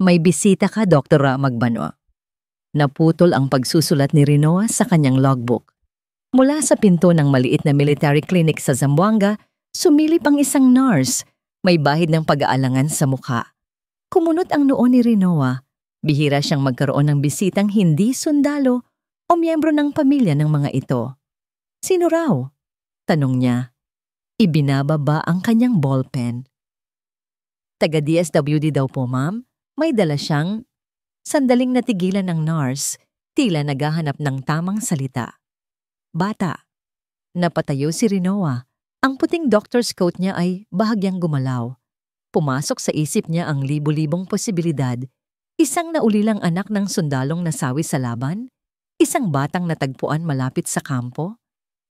May bisita ka, Dr. Magbanwa. Naputol ang pagsusulat ni Rinoa sa kanyang logbook. Mula sa pinto ng maliit na military clinic sa Zamboanga, sumilip ang isang nurse, may bahid ng pag-aalangan sa mukha. Kumunot ang noo ni Rinoa. Bihira siyang magkaroon ng bisitang hindi sundalo o miyembro ng pamilya ng mga ito. Sino raw? Tanong niya. Ibinababa ang kanyang ballpen. Taga DSWD daw po, ma'am. May dala siyang. Sandaling natigilan ng nurse, tila naghahanap ng tamang salita. Bata. Napatayo si Rinoa. Ang puting doctor's coat niya ay bahagyang gumalaw. Pumasok sa isip niya ang libu-libong posibilidad. Isang naulilang anak ng sundalong nasawi sa laban, isang batang natagpuan malapit sa kampo.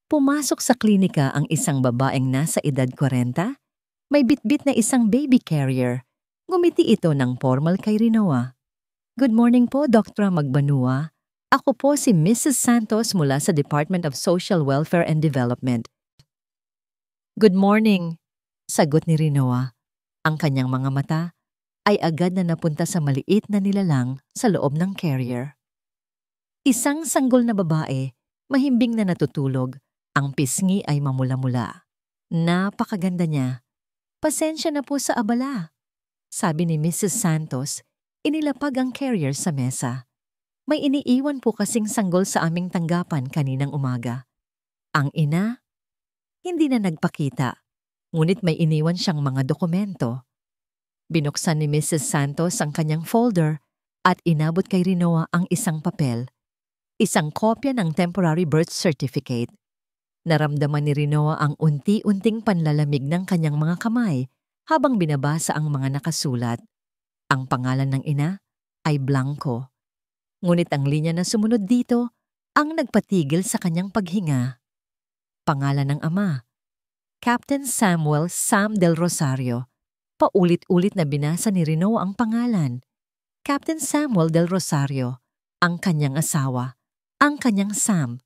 Pumasok sa klinika ang isang babaeng nasa edad 40, may bitbit na isang baby carrier. Ngumiti ito ng formal kay Rinoa. Good morning po, Dr. Magbanua. Ako po si Mrs. Santos mula sa Department of Social Welfare and Development. Good morning, sagot ni Rinoa. Ang kanyang mga mata ay agad na napunta sa maliit na nilalang sa loob ng carrier. Isang sanggol na babae, mahimbing na natutulog, ang pisngi ay mamula-mula. Napakaganda niya. Pasensya na po sa abala. Sabi ni Mrs. Santos, inilapag ang carrier sa mesa. May iniiwan po kasing sanggol sa aming tanggapan kaninang umaga. Ang ina, hindi na nagpakita, ngunit may iniwan siyang mga dokumento. Binuksan ni Mrs. Santos ang kanyang folder at inabot kay Rinoa ang isang papel. Isang kopya ng temporary birth certificate. Naramdaman ni Rinoa ang unti-unting panlalamig ng kanyang mga kamay habang binabasa ang mga nakasulat. Ang pangalan ng ina ay Blanco. Ngunit ang linya na sumunod dito ang nagpatigil sa kanyang paghinga. Pangalan ng ama, Captain Samuel Sam Del Rosario. Paulit-ulit na binasa ni Rinoa ang pangalan. Captain Samuel Del Rosario, ang kanyang asawa, ang kanyang Sam.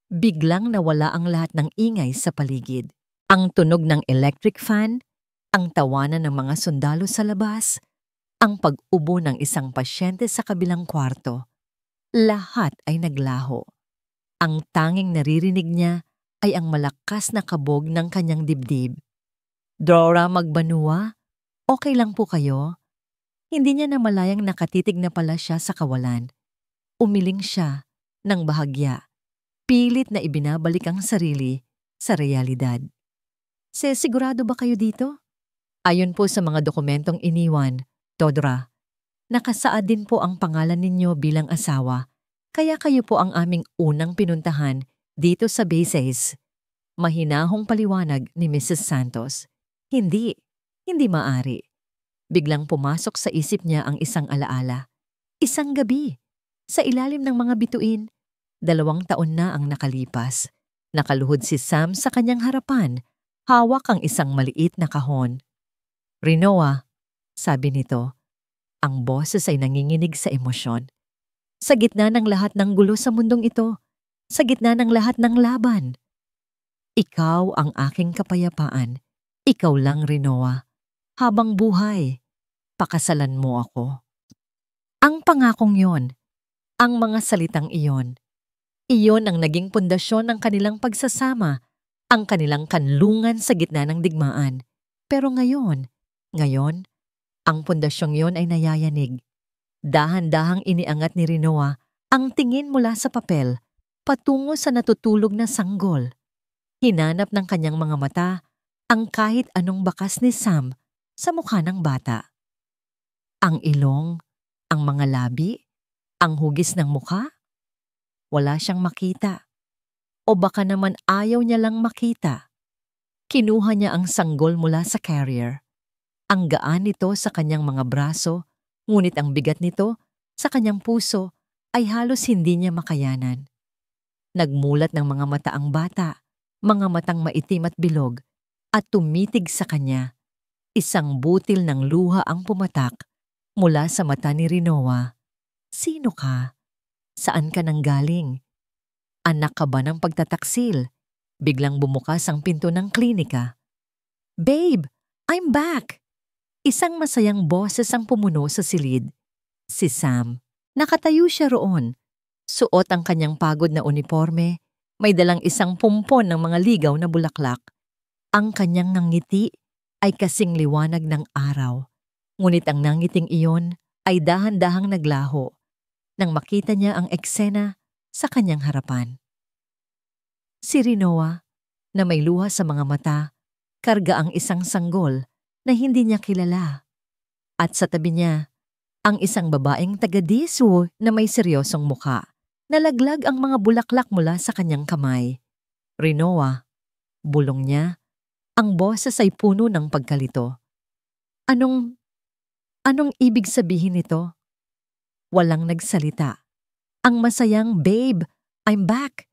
Biglang nawala ang lahat ng ingay sa paligid. Ang tunog ng electric fan, ang tawanan ng mga sundalo sa labas, ang pag-ubo ng isang pasyente sa kabilang kwarto. Lahat ay naglaho. Ang tanging naririnig niya ay ang malakas na kabog ng kanyang dibdib. Dora Magbanua, okay lang po kayo? Hindi niya namalayang nakatitig na pala siya sa kawalan. Umiling siya ng bahagya. Pilit na ibinabalik ang sarili sa realidad. Sigurado ba kayo dito? Ayon po sa mga dokumentong iniwan, Dodra, nakasaad din po ang pangalan ninyo bilang asawa, kaya kayo po ang aming unang pinuntahan dito sa bases. Mahinahong paliwanag ni Mrs. Santos. Hindi maari. Biglang pumasok sa isip niya ang isang alaala. Isang gabi, sa ilalim ng mga bituin, 2 taon na ang nakalipas. Nakaluhod si Sam sa kanyang harapan, hawak ang isang maliit na kahon. Rinoa, sabi nito, ang boses ay nanginginig sa emosyon. Sa gitna ng lahat ng gulo sa mundong ito, sa gitna ng lahat ng laban. Ikaw ang aking kapayapaan. Ikaw lang, Rinoa. Habang buhay, pakasalan mo ako. Ang pangakong yon, ang mga salitang iyon, iyon ang naging pundasyon ng kanilang pagsasama, ang kanilang kanlungan sa gitna ng digmaan. Pero ngayon, ang pundasyong yon ay nayayanig. Dahan-dahang iniangat ni Rinoa ang tingin mula sa papel, patungo sa natutulog na sanggol. Hinanap ng kanyang mga mata ang kahit anong bakas ni Sam sa mukha ng bata. Ang ilong, ang mga labi, ang hugis ng mukha. Wala siyang makita. O baka naman ayaw niya lang makita. Kinuha niya ang sanggol mula sa carrier. Ang gaan nito sa kanyang mga braso, ngunit ang bigat nito sa kanyang puso ay halos hindi niya makayanan. Nagmulat ng mga mata ang bata, mga matang maitim at bilog, at tumitig sa kanya. Isang butil ng luha ang pumatak mula sa mata ni Rinoa. Sino ka? Saan ka nanggaling? Anak ka ba ng pagtataksil? Biglang bumukas ang pinto ng klinika. Babe, I'm back! Isang masayang boses ang pumuno sa silid. si Sam. Nakatayo siya roon. Suot ang kanyang pagod na uniforme, may dalang isang pumpon ng mga ligaw na bulaklak. Ang kanyang ngiti ay kasing liwanag ng araw. Ngunit ang nangiting iyon ay dahan-dahang naglaho nang makita niya ang eksena sa kanyang harapan. Si Rinoa, na may luha sa mga mata, karga ang isang sanggol na hindi niya kilala. At sa tabi niya, ang isang babaeng taga-Disu na may seryosong mukha. Nalaglag ang mga bulaklak mula sa kanyang kamay. Rinoa, bulong niya, ang boses ay puno ng pagkalito. Anong ibig sabihin nito? Walang nagsalita. Ang masayang, "Babe, I'm back!"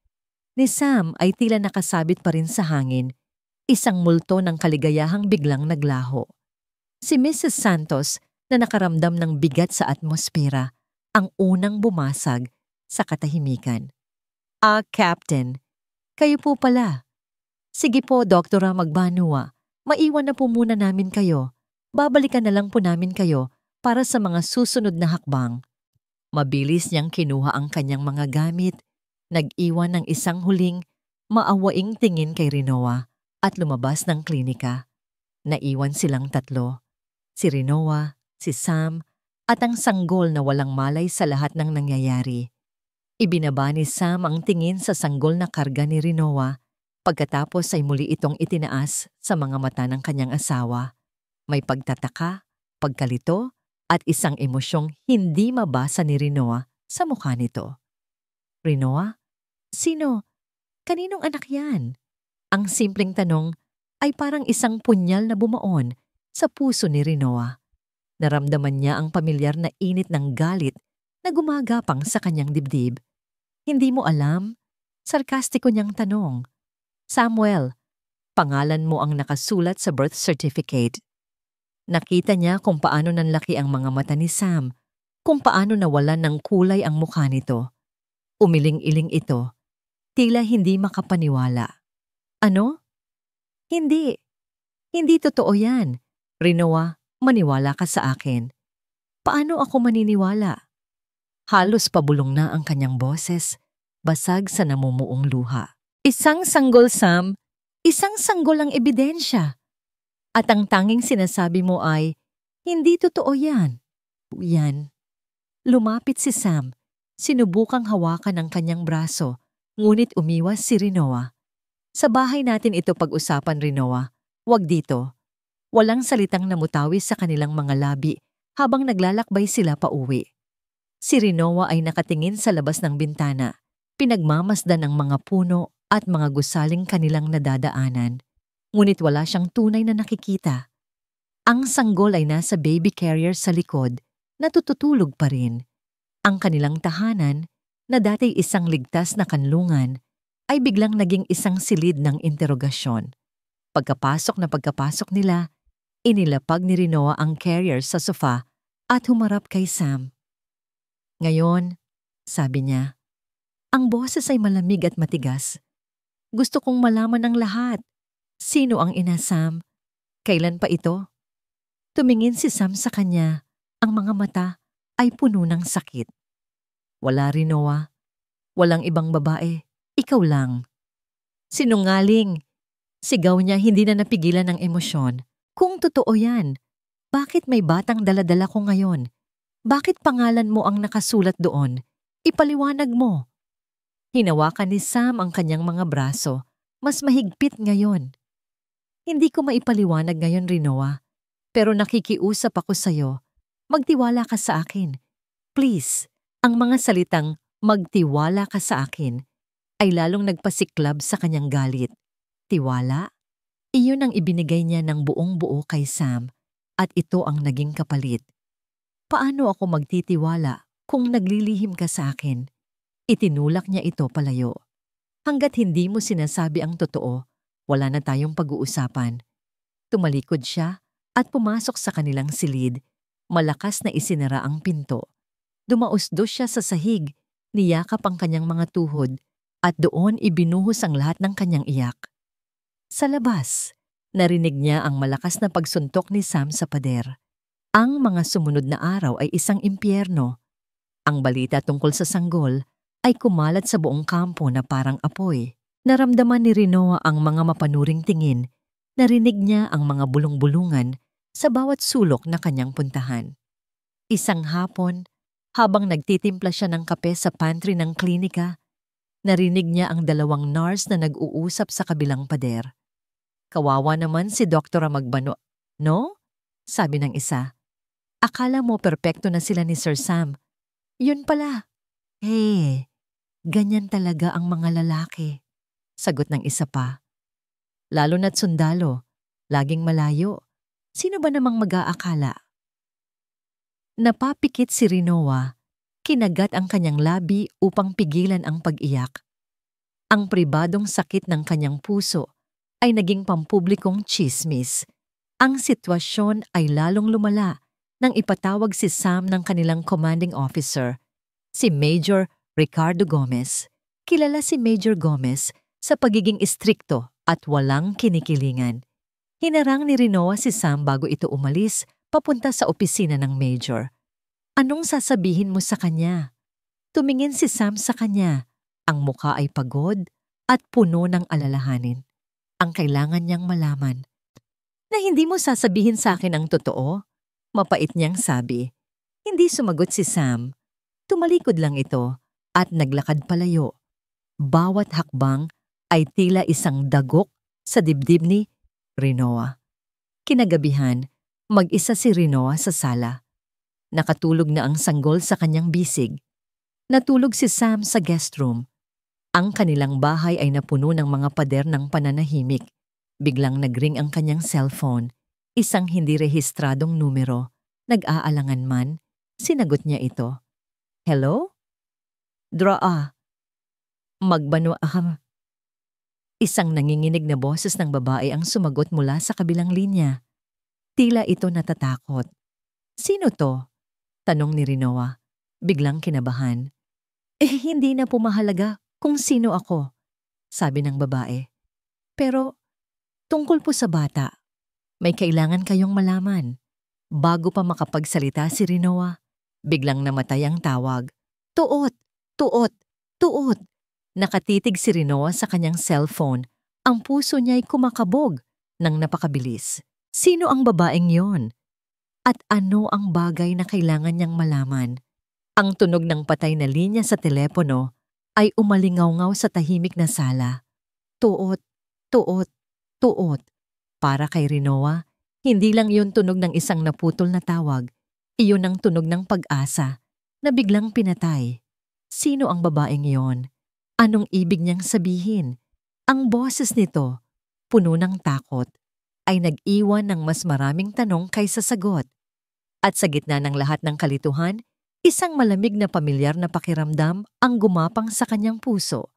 ni Sam ay tila nakasabit pa rin sa hangin, isang multo ng kaligayahang biglang naglaho. Si Mrs. Santos na nakaramdam ng bigat sa atmosfera, ang unang bumasag sa katahimikan. Captain, kayo po pala. Sige po, Doktora Magbanua, maiwan na po muna namin kayo. Babalikan na lang po namin kayo para sa mga susunod na hakbang. Mabilis niyang kinuha ang kanyang mga gamit, nag-iwan ng isang huling, maawaing tingin kay Rinoa at lumabas ng klinika. Naiwan silang tatlo, si Rinoa, si Sam, at ang sanggol na walang malay sa lahat ng nangyayari. Ibinaba ni Sam ang tingin sa sanggol na karga ni Rinoa, pagkatapos ay muli itong itinaas sa mga mata ng kanyang asawa. May pagtataka, pagkalito, at isang emosyong hindi mabasa ni Rinoa sa mukha nito. Rinoa? Sino? Kaninong anak yan? Ang simpleng tanong ay parang isang punyal na bumaon sa puso ni Rinoa. Naramdaman niya ang pamilyar na init ng galit na gumagapang sa kanyang dibdib. Hindi mo alam? Sarkastiko niyang tanong. Samuel, pangalan mo ang nakasulat sa birth certificate. Nakita niya kung paano nanlaki ang mga mata ni Sam, kung paano nawalan ng kulay ang mukha nito. Umiling-iling ito, tila hindi makapaniwala. Ano? Hindi. Hindi totoo yan. Rinoa, maniwala ka sa akin. Paano ako maniniwala? Halos pabulong na ang kanyang boses, basag sa namumuong luha. Isang sanggol, Sam. Isang sanggol ang ebidensya. At ang tanging sinasabi mo ay, hindi totoo yan. Yan. Lumapit si Sam. Sinubukang hawakan ang kanyang braso, ngunit umiwas si Rinoa. Sa bahay natin ito pag-usapan, Rinoa. Huwag dito. Walang salitang namutawi sa kanilang mga labi habang naglalakbay sila pauwi. Si Rinoa ay nakatingin sa labas ng bintana, pinagmamasdan ng mga puno at mga gusaling kanilang nadadaanan. Ngunit wala siyang tunay na nakikita. Ang sanggol ay nasa baby carrier sa likod, natututulog pa rin. Ang kanilang tahanan, na dati isang ligtas na kanlungan, ay biglang naging isang silid ng interogasyon. Pagkapasok nila, inilapag ni Rinoa ang carrier sa sofa at humarap kay Sam. Ngayon, sabi niya, ang boses ay malamig at matigas. Gusto kong malaman ng lahat. Sino ang ina, Sam? Kailan pa ito? Tumingin si Sam sa kanya. Ang mga mata ay puno ng sakit. Wala, Rinoa. Walang ibang babae. Ikaw lang. Sinungaling. Sigaw niya, hindi na napigilan ng emosyon. Kung totoo yan, bakit may batang daladala ko ngayon? Bakit pangalan mo ang nakasulat doon? Ipaliwanag mo. Hinawakan ni Sam ang kanyang mga braso. Mas mahigpit ngayon. Hindi ko maipaliwanag ngayon, Rinoa. Pero nakikiusap ako sa'yo. Magtiwala ka sa akin. Please, ang mga salitang magtiwala ka sa akin ay lalong nagpasiklab sa kanyang galit. Tiwala? Iyon ang ibinigay niya ng buong-buo kay Sam at ito ang naging kapalit. Paano ako magtitiwala kung naglilihim ka sa akin? Itinulak niya ito palayo. Hanggat hindi mo sinasabi ang totoo, wala na tayong pag-uusapan. Tumalikod siya at pumasok sa kanilang silid. Malakas na isinara ang pinto. Dumausdos siya sa sahig, niyakap ang kanyang mga tuhod at doon ibinuhos ang lahat ng kanyang iyak. Sa labas, narinig niya ang malakas na pagsuntok ni Sam sa pader. Ang mga sumunod na araw ay isang impyerno. Ang balita tungkol sa sanggol ay kumalat sa buong kampo na parang apoy. Naramdaman ni Rinoa ang mga mapanuring tingin. Narinig niya ang mga bulong-bulungan sa bawat sulok na kanyang puntahan. Isang hapon, habang nagtitimpla siya ng kape sa pantry ng klinika, narinig niya ang dalawang nurse na nag-uusap sa kabilang pader. Kawawa naman si Doktora Magbano, no? Sabi ng isa. Akala mo perpekto na sila ni Sir Sam. Yun pala. Ganyan talaga ang mga lalaki. Sagot ng isa pa. Lalo na't sundalo, laging malayo. Sino ba namang mag-aakala? Napapikit si Rinoa, kinagat ang kanyang labi upang pigilan ang pag-iyak. Ang pribadong sakit ng kanyang puso ay naging pampublikong tsismis. Ang sitwasyon ay lalong lumala nang ipatawag si Sam ng kanilang commanding officer, si Major Ricardo Gomez. Kilala si Major Gomez sa pagiging istrikto at walang kinikilingan. Hinarang ni Rinoa si Sam bago ito umalis papunta sa opisina ng Major. Anong sasabihin mo sa kanya? Tumingin si Sam sa kanya. Ang mukha ay pagod at puno ng alalahanin. Ang kailangan niyang malaman. Na hindi mo sasabihin sa akin ang totoo? Mapait niyang sabi. Hindi sumagot si Sam. Tumalikod lang ito at naglakad palayo. Bawat hakbang ay tila isang dagok sa dibdib ni Rinoa. Kinagabihan, mag-isa si Rinoa sa sala. Nakatulog na ang sanggol sa kanyang bisig. Natulog si Sam sa guest room. Ang kanilang bahay ay napuno ng mga pader ng pananahimik. Biglang nagring ang kanyang cellphone. Isang hindi rehistradong numero. Nag-aalangan man, sinagot niya ito. Hello? Magbano aham. Isang nanginginig na boses ng babae ang sumagot mula sa kabilang linya. Tila ito natatakot. Sino to? Tanong ni Rinoa. Biglang kinabahan. Hindi na po mahalaga kung sino ako, sabi ng babae. Pero tungkol po sa bata, may kailangan kayong malaman. Bago pa makapagsalita si Rinoa, biglang namatay ang tawag. Tuot! Tuot! Tuot! Nakatitig si Rinoa sa kanyang cellphone. Ang puso niya ay kumakabog nang napakabilis. Sino ang babaeng yon? At ano ang bagay na kailangan niyang malaman? Ang tunog ng patay na linya sa telepono ay umalingaw-ngaw sa tahimik na sala. Tuot! Tuot! Tuot! Para kay Rinoa, hindi lang yun tunog ng isang naputol na tawag. Iyon ang tunog ng pag-asa na biglang pinatay. Sino ang babaeng yon? Anong ibig niyang sabihin? Ang boses nito, puno ng takot, ay nag-iwan ng mas maraming tanong kaysa sagot. At sa gitna ng lahat ng kalituhan, isang malamig na pamilyar na pakiramdam ang gumapang sa kanyang puso.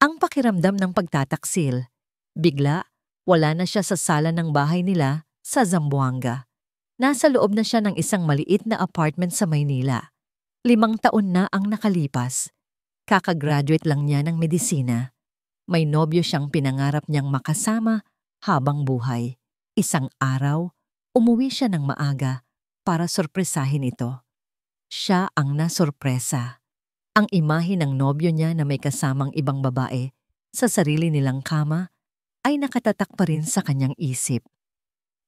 Ang pakiramdam ng pagtataksil. Bigla, wala na siya sa sala ng bahay nila sa Zamboanga. Nasa loob na siya ng isang maliit na apartment sa Maynila. 5 taon na ang nakalipas. Kakagraduate lang niya ng medisina. May nobyo siyang pinangarap niyang makasama habang buhay. Isang araw, umuwi siya ng maaga para sorpresahin ito. Siya ang nasorpresa. Ang imahe ng nobyo niya na may kasamang ibang babae sa sarili nilang kama ay nakatatak pa rin sa kanyang isip.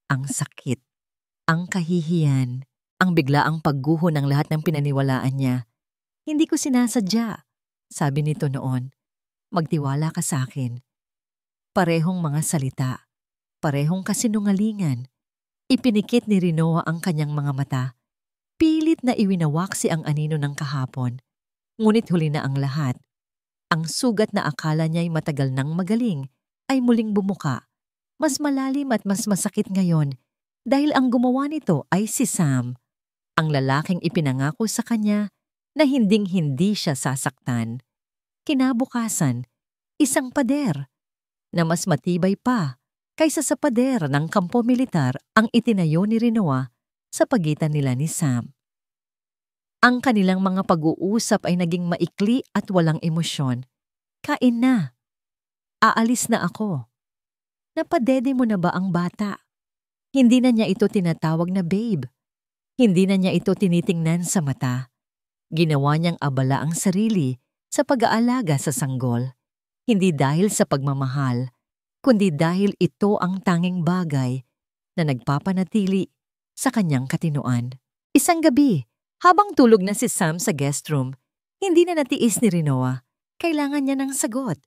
Ang sakit, ang kahihiyan, ang biglaang pagguho ng lahat ng pinaniwalaan niya. Hindi ko sinasadya, sabi nito noon. Magtiwala ka sa akin. Parehong mga salita, parehong kasinungalingan. Ipinikit ni Rinoa ang kanyang mga mata. Pilit na iwinawaksi ang anino ng kahapon. Ngunit huli na ang lahat. Ang sugat na akala niya'y matagal nang magaling ay muling bumuka. Mas malalim at mas masakit ngayon dahil ang gumawa nito ay si Sam. Ang lalaking ipinangako sa kanya na hinding-hindi siya sasaktan. Kinabukasan, isang pader na mas matibay pa kaysa sa pader ng kampo militar ang itinayo ni Rinoa sa pagitan nila ni Sam. Ang kanilang mga pag-uusap ay naging maikli at walang emosyon. Kain na. Aalis na ako. Napadede mo na ba ang bata? Hindi na niya ito tinatawag na babe. Hindi na niya ito tinitingnan sa mata. Ginawa niyang abala ang sarili sa pag-aalaga sa sanggol. Hindi dahil sa pagmamahal, kundi dahil ito ang tanging bagay na nagpapanatili sa kanyang katinoan. Isang gabi, habang tulog na si Sam sa guest room, hindi na natiis ni Rinoa. Kailangan niya ng sagot.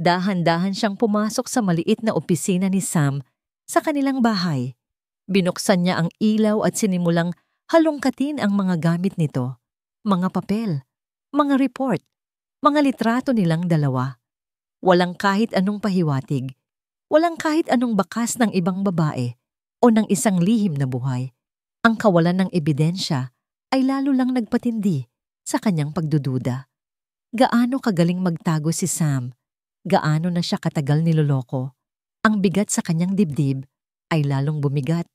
Dahan-dahan siyang pumasok sa maliit na opisina ni Sam sa kanilang bahay. Binuksan niya ang ilaw at sinimulang halongkatin ang mga gamit nito. Mga papel, mga report, mga litrato nilang dalawa. Walang kahit anong pahiwatig. Walang kahit anong bakas ng ibang babae o ng isang lihim na buhay. Ang kawalan ng ebidensya ay lalo lang nagpatindi sa kanyang pagdududa. Gaano kagaling magtago si Sam? Gaano na siya katagal niloloko? Ang bigat sa kanyang dibdib ay lalong bumigat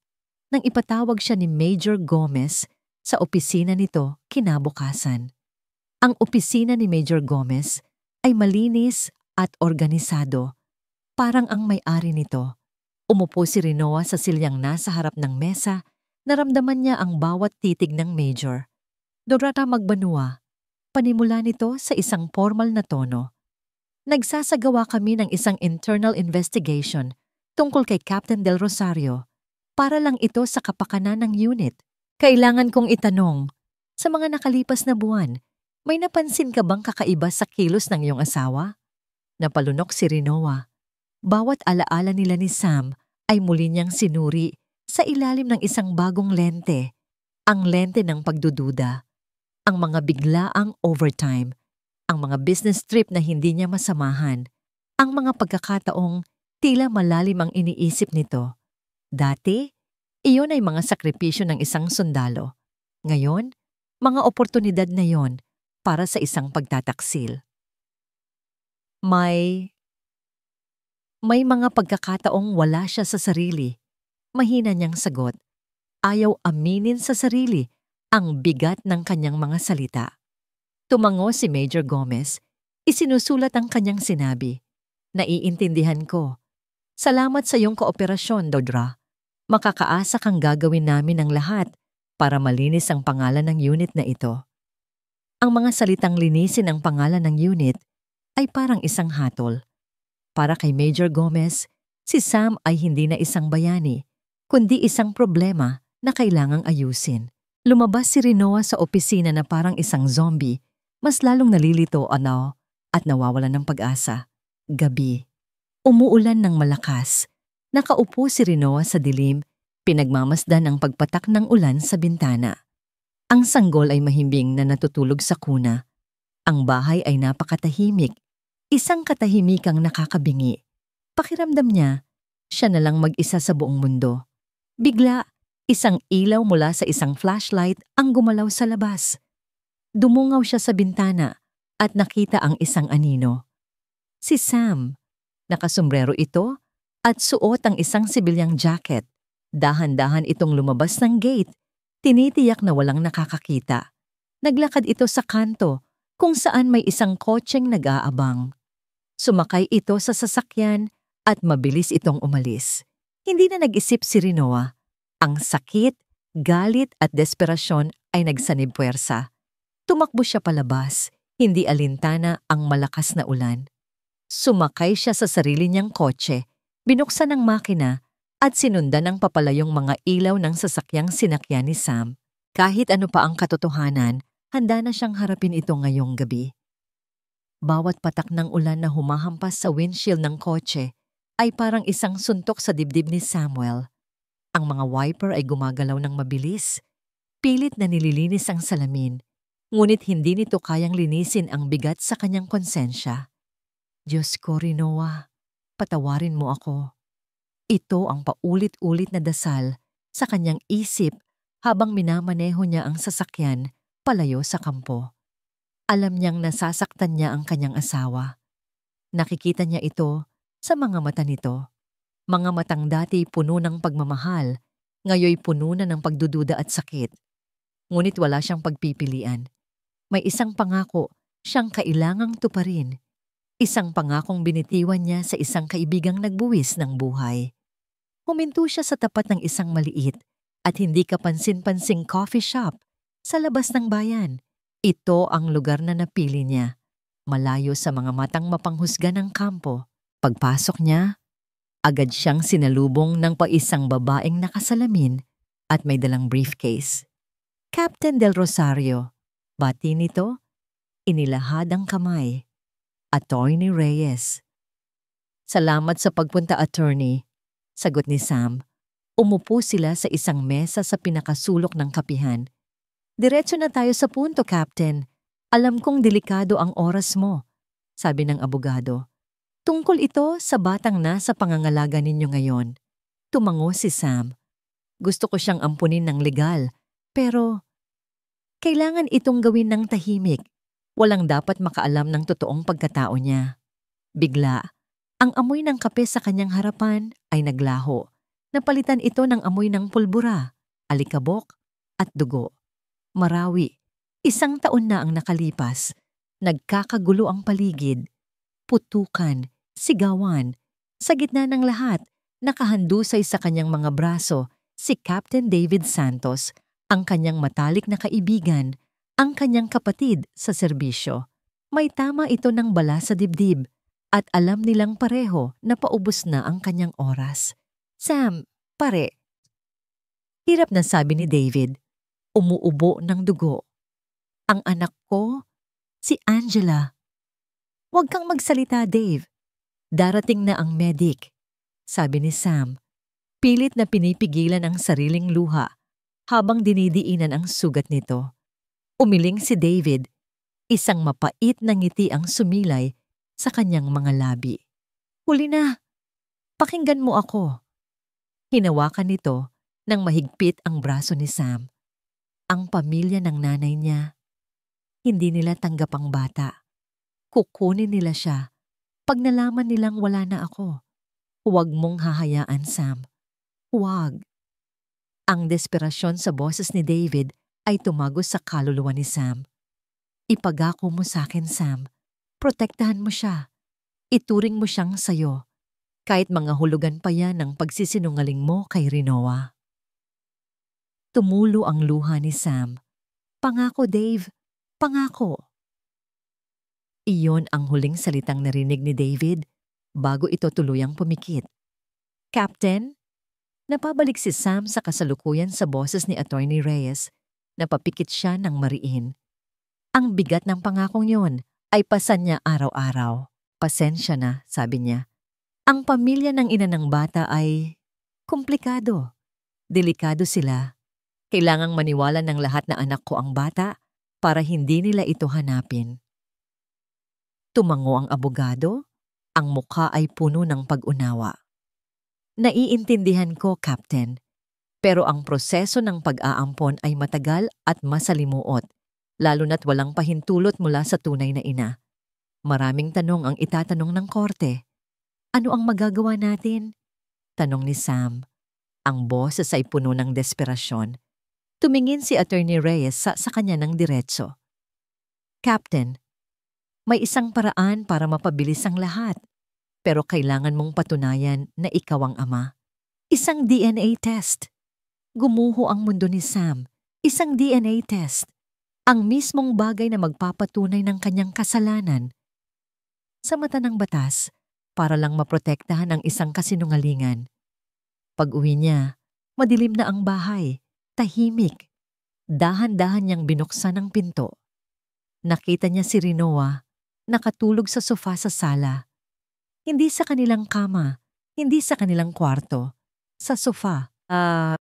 nang ipatawag siya ni Major Gomez sa opisina nito kinabukasan. Ang opisina ni Major Gomez ay malinis at organisado. Parang ang may-ari nito. Umupo si Rinoa sa silyang nasa harap ng mesa. Naramdaman niya ang bawat titig ng Major. Dorata Magbanua, panimula nito sa isang formal na tono. Nagsasagawa kami ng isang internal investigation tungkol kay Captain Del Rosario. Para lang ito sa kapakanan ng unit. Kailangan kong itanong, sa mga nakalipas na buwan, may napansin ka bang kakaiba sa kilos ng iyong asawa? Napalunok si Rinoa. Bawat alaala nila ni Sam ay muli niyang sinuri sa ilalim ng isang bagong lente. Ang lente ng pagdududa. Ang mga biglaang overtime. Ang mga business trip na hindi niya masamahan. Ang mga pagkakataong tila malalim ang iniisip nito. Dati, iyon ay mga sakripisyo ng isang sundalo. Ngayon, mga oportunidad na yon para sa isang pagtataksil. May mga pagkakataong wala siya sa sarili. Mahina niyang sagot. Ayaw aminin sa sarili ang bigat ng kanyang mga salita. Tumango si Major Gomez. Isinusulat ang kanyang sinabi. Naiintindihan ko. Salamat sa iyong kooperasyon, Dodra. Makakaasa kang gagawin namin ang lahat para malinis ang pangalan ng unit na ito. Ang mga salitang linisin ang pangalan ng unit ay parang isang hatol. Para kay Major Gomez, si Sam ay hindi na isang bayani, kundi isang problema na kailangang ayusin. Lumabas si Rinoa sa opisina na parang isang zombie, mas lalong nalilito at nawawalan ng pag-asa. Gabi. Umuulan ng malakas. Nakaupo si Rinoa sa dilim, pinagmamasdan ang pagpatak ng ulan sa bintana. Ang sanggol ay mahimbing na natutulog sa kuna. Ang bahay ay napakatahimik. Isang katahimikang nakakabingi. Pakiramdam niya, siya na lang mag-isa sa buong mundo. Bigla, isang ilaw mula sa isang flashlight ang gumalaw sa labas. Dumungaw siya sa bintana at nakita ang isang anino. Si Sam. Nakasombrero ito at suot ang isang sibilyang jacket. Dahan-dahan itong lumabas ng gate. Tinitiyak na walang nakakakita. Naglakad ito sa kanto kung saan may isang kotseng nag-aabang. Sumakay ito sa sasakyan at mabilis itong umalis. Hindi na nag-isip si Rinoa. Ang sakit, galit at desperasyon ay nagsanib puwersa. Tumakbo siya palabas, hindi alintana ang malakas na ulan. Sumakay siya sa sarili niyang kotse, binuksan ang makina at sinundan ng papalayong mga ilaw ng sasakyang sinakyan ni Sam. Kahit ano pa ang katotohanan, handa na siyang harapin ito ngayong gabi. Bawat patak ng ulan na humahampas sa windshield ng kotse ay parang isang suntok sa dibdib ni Samuel. Ang mga wiper ay gumagalaw ng mabilis. Pilit na nililinis ang salamin, ngunit hindi nito kayang linisin ang bigat sa kanyang konsensya. Diyos ko, Rinoa, patawarin mo ako. Ito ang paulit-ulit na dasal sa kanyang isip habang minamaneho niya ang sasakyan palayo sa kampo. Alam niyang nasasaktan niya ang kanyang asawa. Nakikita niya ito sa mga mata nito. Mga matang dati puno ng pagmamahal, ngayoy puno na ng pagdududa at sakit. Ngunit wala siyang pagpipilian. May isang pangako siyang kailangang tuparin. Isang pangakong binitiwan niya sa isang kaibigang nagbuwis ng buhay. Huminto siya sa tapat ng isang maliit at hindi kapansin-pansing coffee shop sa labas ng bayan. Ito ang lugar na napili niya, malayo sa mga matang mapanghusga ng kampo. Pagpasok niya, agad siyang sinalubong ng paisang babaeng nakasalamin at may dalang briefcase. Captain Del Rosario, bati nito, inilahad ang kamay. Attorney Reyes. Salamat sa pagpunta, attorney, sagot ni Sam. Umupo sila sa isang mesa sa pinakasulok ng kapihan. Diretso na tayo sa punto, Captain. Alam kong delikado ang oras mo, sabi ng abogado. Tungkol ito sa batang nasa pangangalaga ninyo ngayon. Tumango si Sam. Gusto ko siyang ampunin ng legal, pero kailangan itong gawin ng tahimik. Walang dapat makaalam ng totoong pagkatao niya. Bigla, ang amoy ng kape sa kanyang harapan ay naglaho. Napalitan ito ng amoy ng pulbura, alikabok at dugo. Marawi, 1 taon na ang nakalipas. Nagkakagulo ang paligid. Putukan, sigawan. Sa gitna ng lahat, nakahandusay sa kanyang mga braso si Captain David Santos, ang kanyang matalik na kaibigan, ang kanyang kapatid sa serbisyo. May tama ito ng bala sa dibdib at alam nilang pareho na paubos na ang kanyang oras. Sam, pare. Hirap na sabi ni David. Umuubo ng dugo. Ang anak ko, si Angela. Huwag kang magsalita, Dave. Darating na ang medic, sabi ni Sam. Pilit na pinipigilan ang sariling luha habang dinidiinan ang sugat nito. Umiling si David. Isang mapait na ngiti ang sumilay sa kanyang mga labi. Huli na. Pakinggan mo ako. Hinawakan nito nang mahigpit ang braso ni Sam. Ang pamilya ng nanay niya. Hindi nila tanggap ang bata. Kukunin nila siya pag nalaman nilang wala na ako. Huwag mong hahayaan, Sam. Huwag. Ang desperasyon sa boses ni David ay tumagos sa kaluluwa ni Sam. Ipagako mo sa akin, Sam. Protektahan mo siya. Ituring mo siyang sayo. Kahit mga hulugan pa yan ng pagsisinungaling mo kay Rinoa. Tumulo ang luha ni Sam. Pangako, Dave. Pangako. Iyon ang huling salitang narinig ni David bago ito tuluyang pumikit. Captain? Napabalik si Sam sa kasalukuyan sa boses ni Attorney Reyes. Napapikit siya ng mariin. Ang bigat ng pangakong yon ay pasan niya araw-araw. Pasensya na, sabi niya. Ang pamilya ng ina ng bata ay komplikado. Delikado sila. Kailangang maniwala ng lahat na anak ko ang bata para hindi nila ito hanapin. Tumango ang abogado. Ang mukha ay puno ng pag-unawa. Naiintindihan ko, Captain. Pero ang proseso ng pag-aampon ay matagal at masalimuot, lalo na't walang pahintulot mula sa tunay na ina. Maraming tanong ang itatanong ng korte. Ano ang magagawa natin? Tanong ni Sam. Ang boses ay puno ng desperasyon. Tumingin si Attorney Reyes sa kanya ng diretso. Captain, may isang paraan para mapabilis ang lahat. Pero kailangan mong patunayan na ikaw ang ama. Isang DNA test. Gumuho ang mundo ni Sam. Isang DNA test. Ang mismong bagay na magpapatunay ng kanyang kasalanan. Sa mata ng batas, para lang maprotektahan ang isang kasinungalingan. Pag-uwi niya, madilim na ang bahay. Tahimik. Dahan-dahan niyang binuksan ang pinto. Nakita niya si Rinoa, nakatulog sa sofa sa sala. Hindi sa kanilang kama, hindi sa kanilang kwarto. Sa sofa.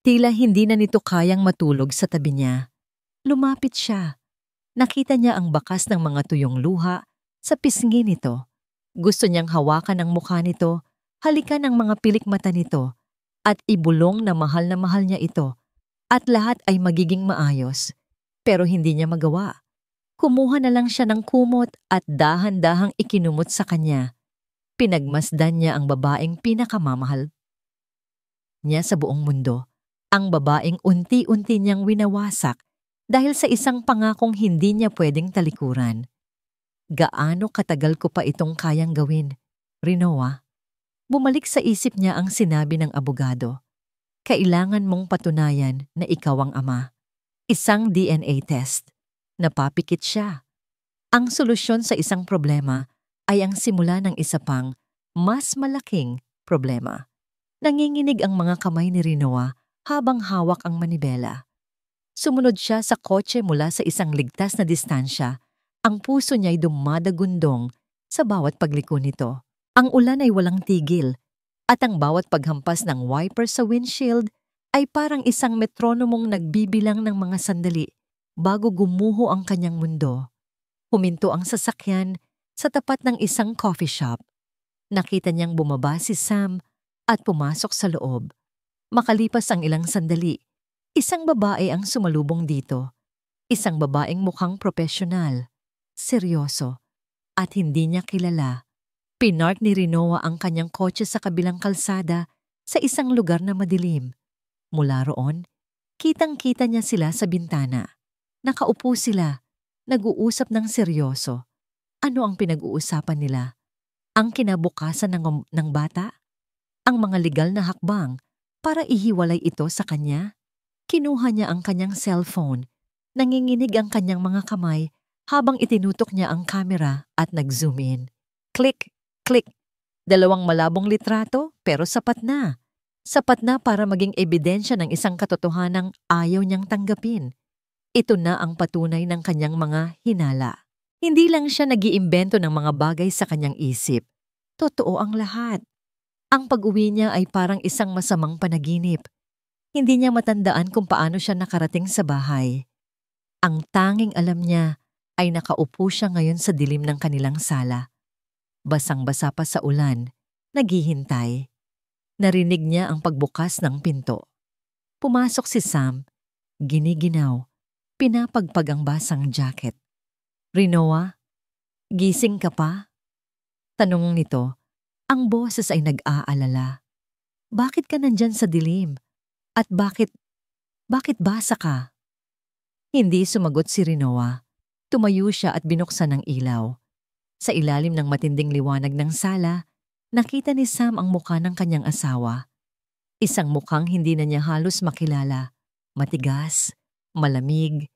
Tila hindi na nito kayang matulog sa tabi niya. Lumapit siya. Nakita niya ang bakas ng mga tuyong luha sa pisngi nito. Gusto niyang hawakan ang mukha nito, halikan ang mga pilik mata nito, at ibulong na mahal niya ito. At lahat ay magiging maayos. Pero hindi niya magawa. Kumuha na lang siya ng kumot at dahan-dahang ikinumot sa kanya. Pinagmasdan niya ang babaeng pinakamamahal niya sa buong mundo. Ang babaeng unti-unti niyang winawasak dahil sa isang pangakong hindi niya pwedeng talikuran. Gaano katagal ko pa itong kayang gawin, Rinoa? Bumalik sa isip niya ang sinabi ng abogado. Kailangan mong patunayan na ikaw ang ama. Isang DNA test. Napapikit siya. Ang solusyon sa isang problema ay ang simula ng isa pang mas malaking problema. Nanginginig ang mga kamay ni Rinoa habang hawak ang manibela. Sumunod siya sa kotse mula sa isang ligtas na distansya. Ang puso niya'y dumadagundong sa bawat pagliko nito. Ang ulan ay walang tigil at ang bawat paghampas ng wiper sa windshield ay parang isang metronomong nagbibilang ng mga sandali bago gumuho ang kanyang mundo. Huminto ang sasakyan sa tapat ng isang coffee shop. Nakita niyang bumaba si Sam at pumasok sa loob. Makalipas ang ilang sandali, isang babae ang sumalubong dito. Isang babaeng mukhang propesyonal, seryoso, at hindi niya kilala. Pinark ni Rinoa ang kanyang kotse sa kabilang kalsada sa isang lugar na madilim. Mula roon, kitang-kita niya sila sa bintana. Nakaupo sila, nag-uusap ng seryoso. Ano ang pinag-uusapan nila? Ang kinabukasan ng bata? Ang mga legal na hakbang para ihiwalay ito sa kanya? Kinuha niya ang kanyang cellphone. Nanginginig ang kanyang mga kamay habang itinutok niya ang kamera at nag-zoom in. Click, click. 2 malabong litrato pero sapat na. Sapat na para maging ebidensya ng isang katotohanang ayaw niyang tanggapin. Ito na ang patunay ng kanyang mga hinala. Hindi lang siya nag-iimbento ng mga bagay sa kanyang isip. Totoo ang lahat. Ang pag-uwi niya ay parang isang masamang panaginip. Hindi niya matandaan kung paano siya nakarating sa bahay. Ang tanging alam niya ay nakaupo siya ngayon sa dilim ng kanilang sala. Basang-basa pa sa ulan, naghihintay. Narinig niya ang pagbukas ng pinto. Pumasok si Sam, giniginaw, pinapagpag ang basang jacket. Rinoa, gising ka pa? Tanong nito, ang boses ay nag-aalala. Bakit ka nandyan sa dilim? At bakit basa ka? Hindi sumagot si Rinoa. Tumayo siya at binuksan ang ilaw. Sa ilalim ng matinding liwanag ng sala, nakita ni Sam ang mukha ng kanyang asawa. Isang mukhang hindi na niya halos makilala. Matigas, malamig,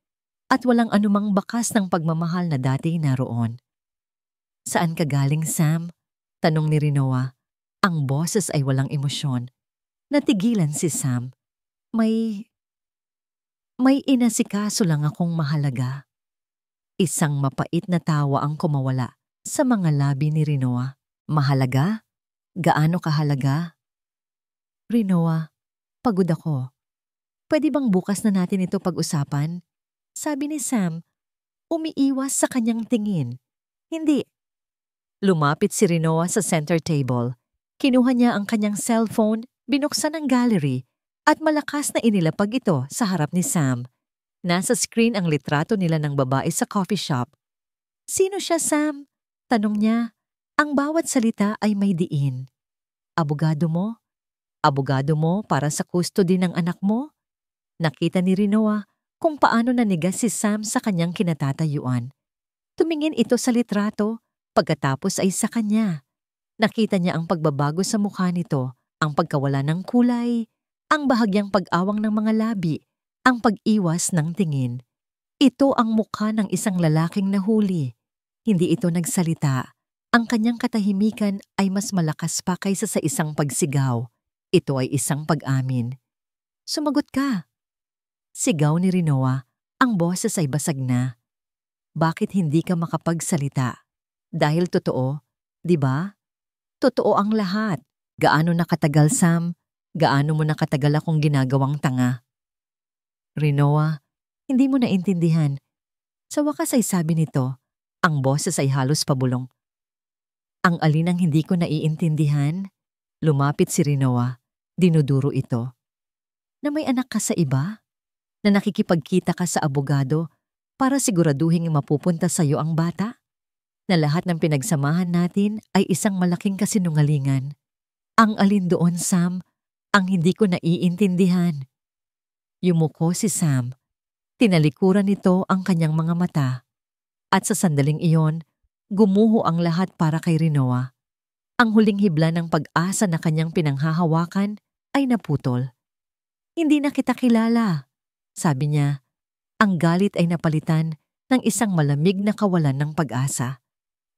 at walang anumang bakas ng pagmamahal na dati naroon. Saan ka galing, Sam? Tanong ni Rinoa. Ang boses ay walang emosyon. Natigilan si Sam. May inasikaso lang akong mahalaga. Isang mapait na tawa ang kumawala sa mga labi ni Rinoa. Mahalaga? Gaano kahalaga? Rinoa, pagod ako. Pwede bang bukas na natin ito pag-usapan? Sabi ni Sam, umiiwas sa kanyang tingin. Hindi. Lumapit si Rinoa sa center table. Kinuha niya ang kanyang cellphone, binuksan ang gallery, at malakas na inilapag ito sa harap ni Sam. Nasa screen ang litrato nila ng babae sa coffee shop. Sino siya, Sam? Tanong niya. Ang bawat salita ay may diin. Abogado mo? Abogado mo para sa custody ng anak mo? Nakita ni Rinoa kung paano nanigas si Sam sa kanyang kinatatayuan. Tumingin ito sa litrato, pagkatapos ay sa kanya. Nakita niya ang pagbabago sa mukha nito, ang pagkawala ng kulay, ang bahagyang pag-awang ng mga labi, ang pag-iwas ng tingin. Ito ang mukha ng isang lalaking nahuli. Hindi ito nagsalita. Ang kanyang katahimikan ay mas malakas pa kaysa sa isang pagsigaw. Ito ay isang pag-amin. Sumagot ka. Sigaw ni Rinoa. Ang boses ay basag na. Bakit hindi ka makapagsalita? Dahil totoo, di ba? Totoo ang lahat. Gaano nakatagal, Sam? Gaano mo nakatagal akong ginagawang tanga? Rinoa, hindi mo naintindihan. Sa wakas ay sabi nito, ang boses ay halos pabulong. Ang alin ang hindi ko naiintindihan? Lumapit si Rinoa. Dinuduro ito. Na may anak ka sa iba? Na nakikipagkita ka sa abogado para siguraduhin mapupunta sa iyo ang bata? Na lahat ng pinagsamahan natin ay isang malaking kasinungalingan. Ang alin doon, Sam, ang hindi ko naiintindihan. Yumuko si Sam. Tinalikuran nito ang kanyang mga mata. At sa sandaling iyon, gumuho ang lahat para kay Rinoa. Ang huling hibla ng pag-asa na kanyang pinanghahawakan ay naputol. Hindi na kita kilala. Sabi niya, ang galit ay napalitan ng isang malamig na kawalan ng pag-asa.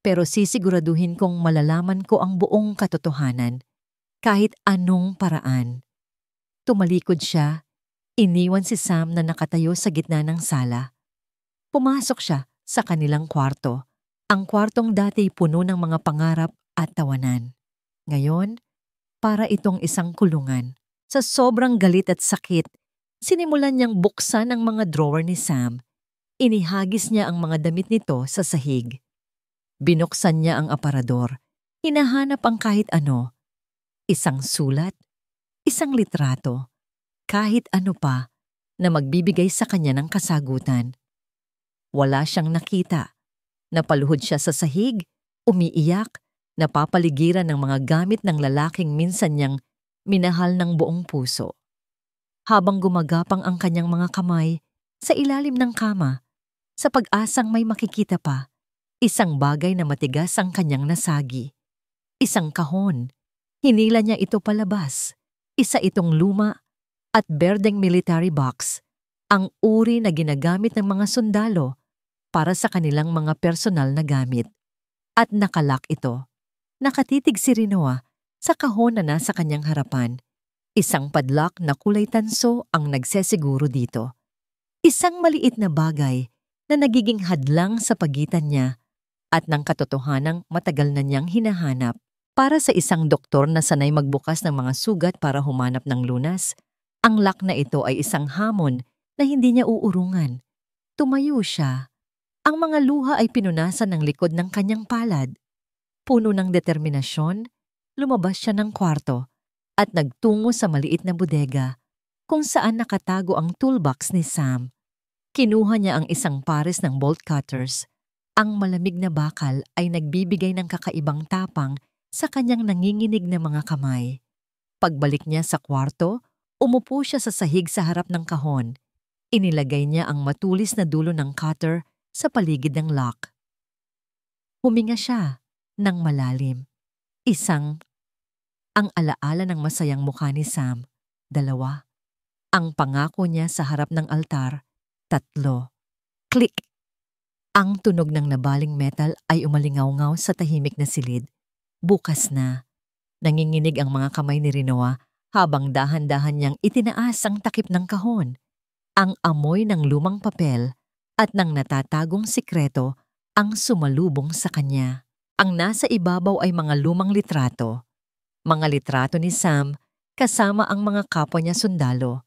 Pero sisiguraduhin kong malalaman ko ang buong katotohanan, kahit anong paraan. Tumalikod siya, iniwan si Sam na nakatayo sa gitna ng sala. Pumasok siya sa kanilang kwarto. Ang kwartong dati puno ng mga pangarap at tawanan. Ngayon, para itong isang kulungan. Sa sobrang galit at sakit, sinimulan niyang buksan ang mga drawer ni Sam. Inihagis niya ang mga damit nito sa sahig. Binuksan niya ang aparador. Hinahanap ang kahit ano. Isang sulat, isang litrato, kahit ano pa na magbibigay sa kanya ng kasagutan. Wala siyang nakita. Napaluhod siya sa sahig, umiiyak, napapaligiran ng mga gamit ng lalaking minsan niyang minahal ng buong puso. Habang gumagapang ang kanyang mga kamay sa ilalim ng kama, sa pag-asang may makikita pa, isang bagay na matigas ang kanyang nasagi. Isang kahon. Hinila niya ito palabas. Isa itong luma at berdeng military box, ang uri na ginagamit ng mga sundalo para sa kanilang mga personal na gamit. At nakalak ito. Nakatitig si Rinoa sa kahon na nasa kanyang harapan. Isang padlock na kulay tanso ang nagsesiguro dito. Isang maliit na bagay na nagiging hadlang sa pagitan niya at ng katotohanang matagal na niyang hinahanap. Para sa isang doktor na sanay magbukas ng mga sugat para humanap ng lunas, ang lock na ito ay isang hamon na hindi niya uurungan. Tumayo siya. Ang mga luha ay pinunasan ng likod ng kanyang palad. Puno ng determinasyon, lumabas siya ng kwarto at nagtungo sa maliit na bodega kung saan nakatago ang toolbox ni Sam. Kinuha niya ang isang pares ng bolt cutters. Ang malamig na bakal ay nagbibigay ng kakaibang tapang sa kanyang nanginginig na mga kamay. Pagbalik niya sa kwarto, umupo siya sa sahig sa harap ng kahon. Inilagay niya ang matulis na dulo ng cutter sa paligid ng lock. Huminga siya ng malalim. Ang alaala ng masayang mukha ni Sam. 2. Ang pangako niya sa harap ng altar. 3. Click! Ang tunog ng nabaling metal ay umalingaw-ngaw sa tahimik na silid. Bukas na. Nanginginig ang mga kamay ni Rinoa habang dahan-dahan niyang itinaas ang takip ng kahon. Ang amoy ng lumang papel at ng natatagong sikreto ang sumalubong sa kanya. Ang nasa ibabaw ay mga lumang litrato. Mga litrato ni Sam kasama ang mga kapwa niya sundalo.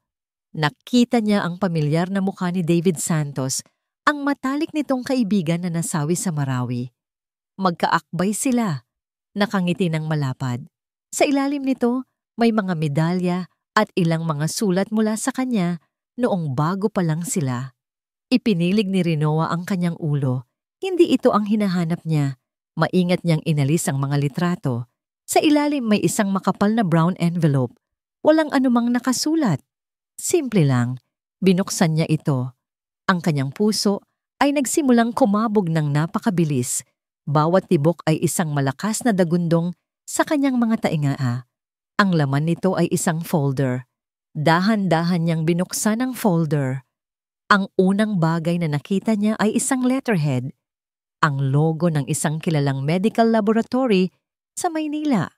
Nakita niya ang pamilyar na mukha ni David Santos, ang matalik nitong kaibigan na nasawi sa Marawi. Magkaakbay sila. Nakangiti ng malapad. Sa ilalim nito, may mga medalya at ilang mga sulat mula sa kanya noong bago pa lang sila. Ipinilig ni Rinoa ang kanyang ulo. Hindi ito ang hinahanap niya. Maingat niyang inalis ang mga litrato. Sa ilalim may isang makapal na brown envelope. Walang anumang nakasulat. Simple lang. Binuksan niya ito. Ang kanyang puso ay nagsimulang kumabog ng napakabilis. Bawat tibok ay isang malakas na dagundong sa kanyang mga tainga. Ang laman nito ay isang folder. Dahan-dahan niyang binuksan ang folder. Ang unang bagay na nakita niya ay isang letterhead. Ang logo ng isang kilalang medical laboratory sa Maynila.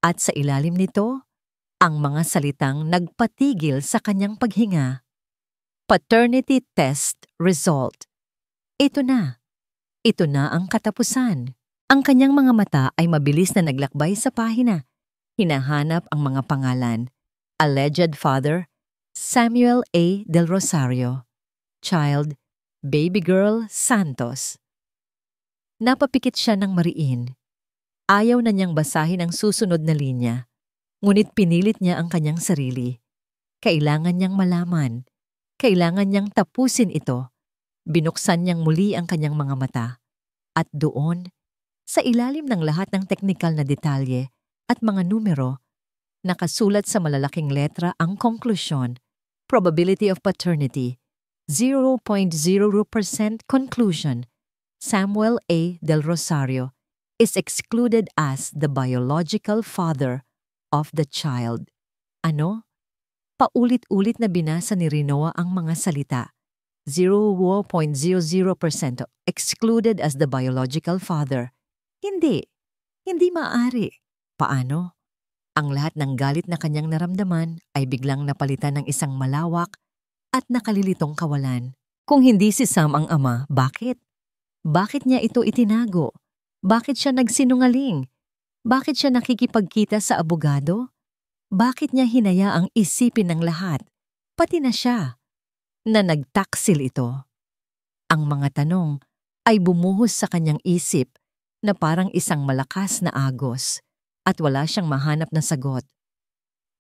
At sa ilalim nito, ang mga salitang nagpatigil sa kanyang paghinga. Paternity test result. Ito na. Ito na ang katapusan. Ang kanyang mga mata ay mabilis na naglakbay sa pahina. Hinahanap ang mga pangalan. Alleged father, Samuel A. Del Rosario. Child, baby girl, Santos. Napapikit siya ng mariin. Ayaw na niyang basahin ang susunod na linya. Ngunit pinilit niya ang kanyang sarili. Kailangan niyang malaman. Kailangan niyang tapusin ito. Binuksan niyang muli ang kanyang mga mata. At doon, sa ilalim ng lahat ng teknikal na detalye at mga numero, nakasulat sa malalaking letra ang konklusyon, probability of paternity, 0.00% conclusion, Samuel A. Del Rosario is excluded as the biological father of the child. Ano? Paulit-ulit na binasa ni Rinoa ang mga salita. 0.00% excluded as the biological father. Hindi maaari. Paano? Ang lahat ng galit na kanyang naramdaman ay biglang napalitan ng isang malawak at nakalilitong kawalan. Kung hindi si Sam ang ama, bakit? Bakit niya ito itinago? Bakit siya nagsinungaling? Bakit siya nakikipagkita sa abogado? Bakit niya hinayaang isipin ng lahat, pati na siya, na nagtaksil ito? Ang mga tanong ay bumuhos sa kanyang isip na parang isang malakas na agos at wala siyang mahanap na sagot.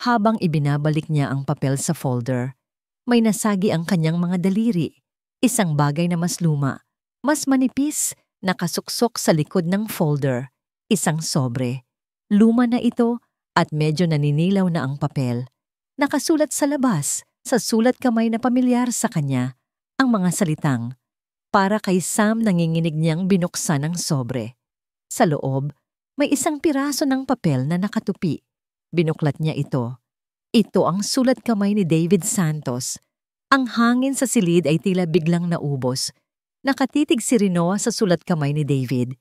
Habang ibinabalik niya ang papel sa folder, may nasagi ang kanyang mga daliri, isang bagay na mas luma, mas manipis, nakasuksok sa likod ng folder, isang sobre. Luma na ito at medyo naninilaw na ang papel. Nakasulat sa labas, sa sulat kamay na pamilyar sa kanya, ang mga salitang, para kay Sam nanginginig niyang binuksan ang sobre. Sa loob, may isang piraso ng papel na nakatupi. Binuklat niya ito. Ito ang sulat kamay ni David Santos. Ang hangin sa silid ay tila biglang naubos. Nakatitig si Rinoa sa sulat kamay ni David.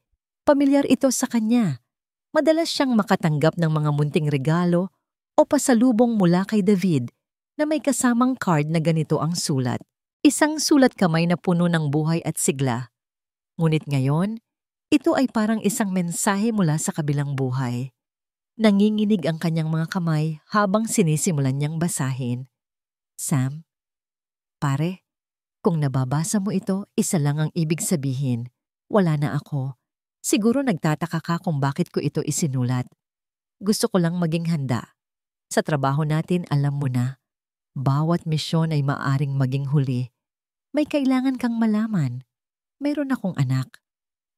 Pamilyar ito sa kanya. Madalas siyang makatanggap ng mga munting regalo o pasalubong mula kay David na may kasamang card na ganito ang sulat. Isang sulat kamay na puno ng buhay at sigla. Ngunit ngayon, ito ay parang isang mensahe mula sa kabilang buhay. Nanginginig ang kanyang mga kamay habang sinisimulan niyang basahin. Sam, pare, kung nababasa mo ito, isa lang ang ibig sabihin. Wala na ako. Siguro nagtataka ka kung bakit ko ito isinulat. Gusto ko lang maging handa. Sa trabaho natin, alam mo na, bawat misyon ay maaring maging huli. May kailangan kang malaman. Mayroon akong anak.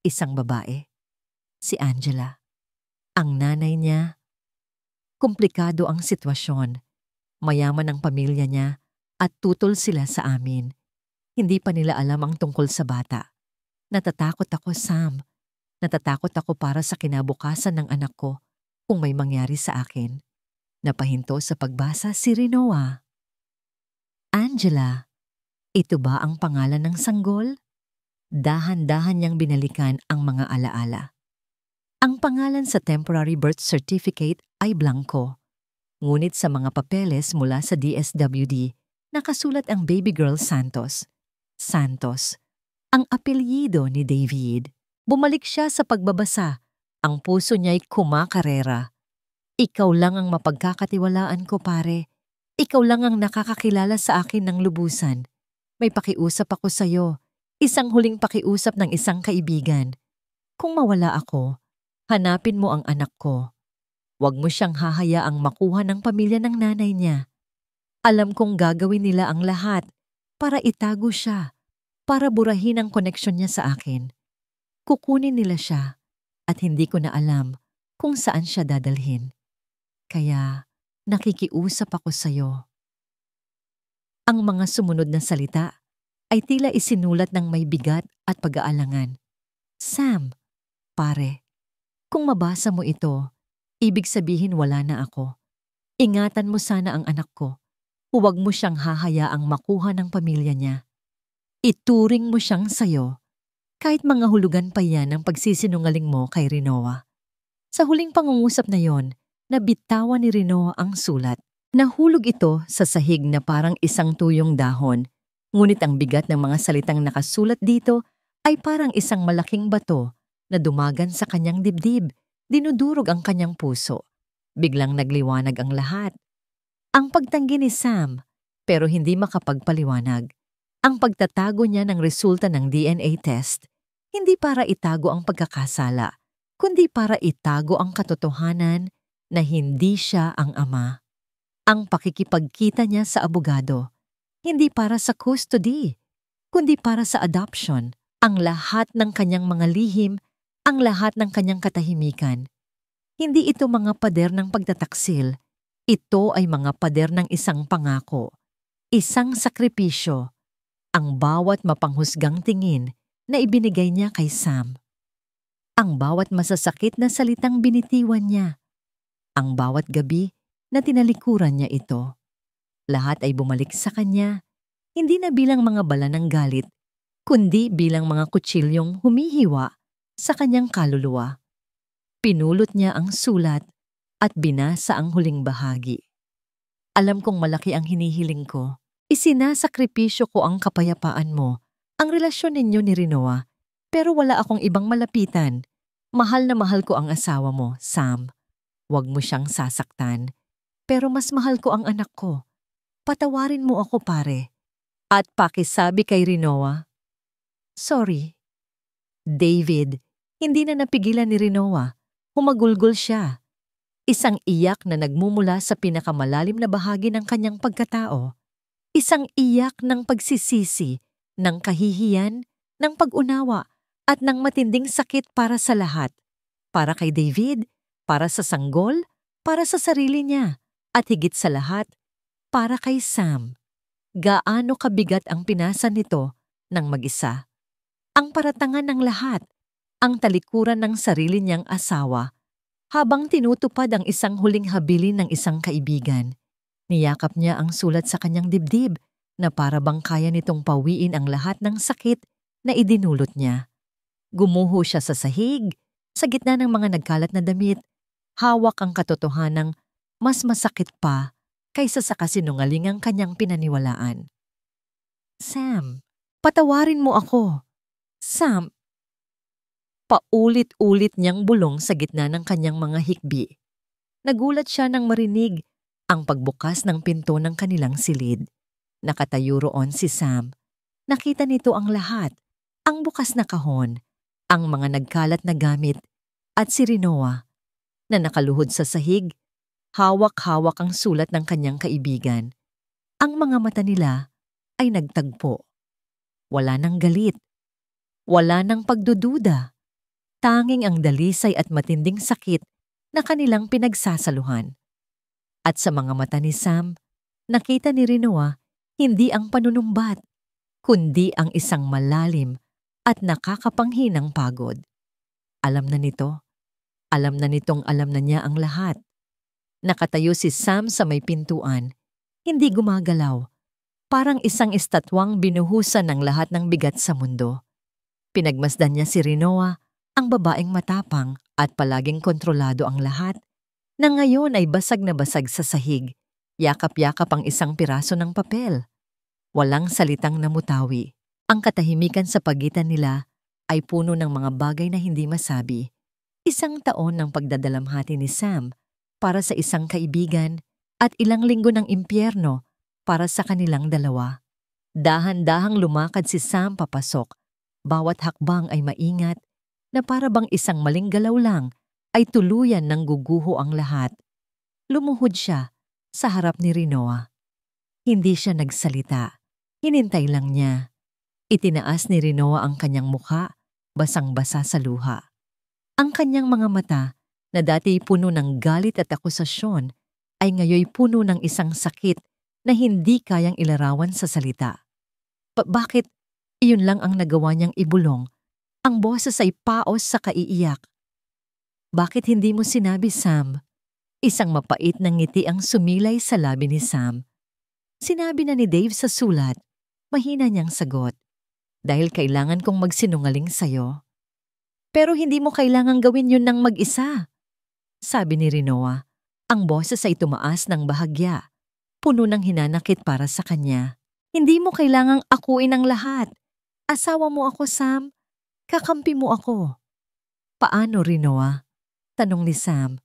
Isang babae, si Angela. Ang nanay niya, komplikado ang sitwasyon. Mayaman ang pamilya niya at tutol sila sa amin. Hindi pa nila alam ang tungkol sa bata. Natatakot ako, Sam. Natatakot ako para sa kinabukasan ng anak ko kung may mangyari sa akin. Napahinto sa pagbasa si Rinoa. Angela, ito ba ang pangalan ng sanggol? Dahan-dahan niyang binalikan ang mga alaala. Ang pangalan sa temporary birth certificate ay blanco. Ngunit sa mga papeles mula sa DSWD, nakasulat ang baby girl Santos. Santos, ang apelyido ni David. Bumalik siya sa pagbabasa. Ang puso niya'y kumakarera. Ikaw lang ang mapagkakatiwalaan ko, pare. Ikaw lang ang nakakakilala sa akin ng lubusan. May pakiusap ako sa'yo. Isang huling pakiusap ng isang kaibigan. Kung mawala ako, hanapin mo ang anak ko. Huwag mo siyang hahayaang makuha ng pamilya ng nanay niya. Alam kong gagawin nila ang lahat para itago siya, para burahin ang koneksyon niya sa akin. Kukunin nila siya at hindi ko na alam kung saan siya dadalhin. Kaya nakikiusap ako sa'yo. Ang mga sumunod na salita ay tila isinulat ng may bigat at pag-aalangan. Sam, pare, kung mabasa mo ito, ibig sabihin wala na ako. Ingatan mo sana ang anak ko. Huwag mo siyang hahayaang makuha ng pamilya niya. Ituring mo siyang sayo, kahit mga hulugan pa yan ang pagsisinungaling mo kay Rinoa. Sa huling pangungusap na yon, nabitawan ni Rinoa ang sulat. Nahulog ito sa sahig na parang isang tuyong dahon. Ngunit ang bigat ng mga salitang nakasulat dito ay parang isang malaking bato na dumagan sa kanyang dibdib, dinudurog ang kanyang puso. Biglang nagliwanag ang lahat. Ang pagtanggi ni Sam, pero hindi makapagpaliwanag. Ang pagtatago niya ng resulta ng DNA test, hindi para itago ang pagkakasala, kundi para itago ang katotohanan na hindi siya ang ama. Ang pakikipagkita niya sa abogado, hindi para sa custody, kundi para sa adoption. Ang lahat ng kanyang mga lihim, ang lahat ng kanyang katahimikan. Hindi ito mga pader ng pagtataksil. Ito ay mga pader ng isang pangako, isang sakripisyo, ang bawat mapanghusgang tingin na ibinigay niya kay Sam. Ang bawat masasakit na salitang binitiwan niya. Ang bawat gabi na tinalikuran niya ito. Lahat ay bumalik sa kanya, hindi na bilang mga bala ng galit, kundi bilang mga kutsilyong humihiwa sa kanyang kaluluwa. Pinulot niya ang sulat at binasa ang huling bahagi. Alam kong malaki ang hinihiling ko. Isinasakripisyo ko ang kapayapaan mo, ang relasyon ninyo ni Rinoa, pero wala akong ibang malapitan. Mahal na mahal ko ang asawa mo, Sam. Huwag mo siyang sasaktan. Pero mas mahal ko ang anak ko. Patawarin mo ako, pare. At pakisabi kay Rinoa, sorry. David, hindi na napigilan ni Rinoa. Humagulgol siya. Isang iyak na nagmumula sa pinakamalalim na bahagi ng kanyang pagkatao. Isang iyak ng pagsisisi, ng kahihiyan, ng pag-unawa, at ng matinding sakit para sa lahat. Para kay David, para sa sanggol, para sa sarili niya, at higit sa lahat, para kay Sam. Gaano kabigat ang pinasa nito ng mag-isa. Ang paratangan ng lahat, ang talikuran ng sarili niyang asawa, habang tinutupad ang isang huling habilin ng isang kaibigan. Niyakap niya ang sulat sa kanyang dibdib na para bang kaya nitong pawiin ang lahat ng sakit na idinulot niya. Gumuho siya sa sahig, sa gitna ng mga nagkalat na damit, hawak ang katotohanang mas masakit pa kaysa sa kasinungalingang kanyang pinaniwalaan. Sam, patawarin mo ako. Sam. Paulit-ulit niyang bulong sa gitna ng kanyang mga hikbi. Nagulat siya nang marinig ang pagbukas ng pinto ng kanilang silid. Nakatayo roon si Sam. Nakita nito ang lahat, ang bukas na kahon, ang mga nagkalat na gamit, at si Rinoa, na nakaluhod sa sahig, hawak-hawak ang sulat ng kanyang kaibigan. Ang mga mata nila ay nagtagpo. Wala nang galit. Wala nang pagdududa. Tanging ang dalisay at matinding sakit na kanilang pinagsasaluhan. At sa mga mata ni Sam, nakita ni Rinoa hindi ang panunumbat, kundi ang isang malalim at nakakapanghinang pagod. Alam na nito. Alam na nitong alam na niya ang lahat. Nakatayo si Sam sa may pintuan, hindi gumagalaw, parang isang estatwang binuhusan ng lahat ng bigat sa mundo. Pinagmasdan niya si Rinoa, ang babaeng matapang at palaging kontrolado ang lahat, na ngayon ay basag na basag sa sahig, yakap-yakap ang isang piraso ng papel. Walang salitang namutawi. Ang katahimikan sa pagitan nila ay puno ng mga bagay na hindi masabi. Isang taon ng pagdadalamhati ni Sam para sa isang kaibigan at ilang linggo ng impyerno para sa kanilang dalawa. Dahan-dahang lumakad si Sam papasok. Bawat hakbang ay maingat na para bang isang maling galaw lang ay tuluyan ng guguho ang lahat. Lumuhod siya sa harap ni Rinoa. Hindi siya nagsalita. Hinintay lang niya. Itinaas ni Rinoa ang kanyang mukha, basang-basa sa luha. Ang kanyang mga mata, na dati puno ng galit at akusasyon, ay ngayoy puno ng isang sakit na hindi kayang ilarawan sa salita. Bakit iyon lang ang nagawa niyang ibulong? Ang boses ay paos sa kaiiyak. Bakit hindi mo sinabi, Sam? Isang mapait na ngiti ang sumilay sa labi ni Sam. Sinabi na ni Dave sa sulat, mahina niyang sagot. Dahil kailangan kong magsinungaling sa'yo. Pero hindi mo kailangang gawin yun ng mag-isa. Sabi ni Rinoa, ang boses ay tumaas ng bahagya, puno ng hinanakit para sa kanya. Hindi mo kailangang akuin ang lahat. Asawa mo ako, Sam. Kakampi mo ako. Paano, Rinoa? Tanong ni Sam.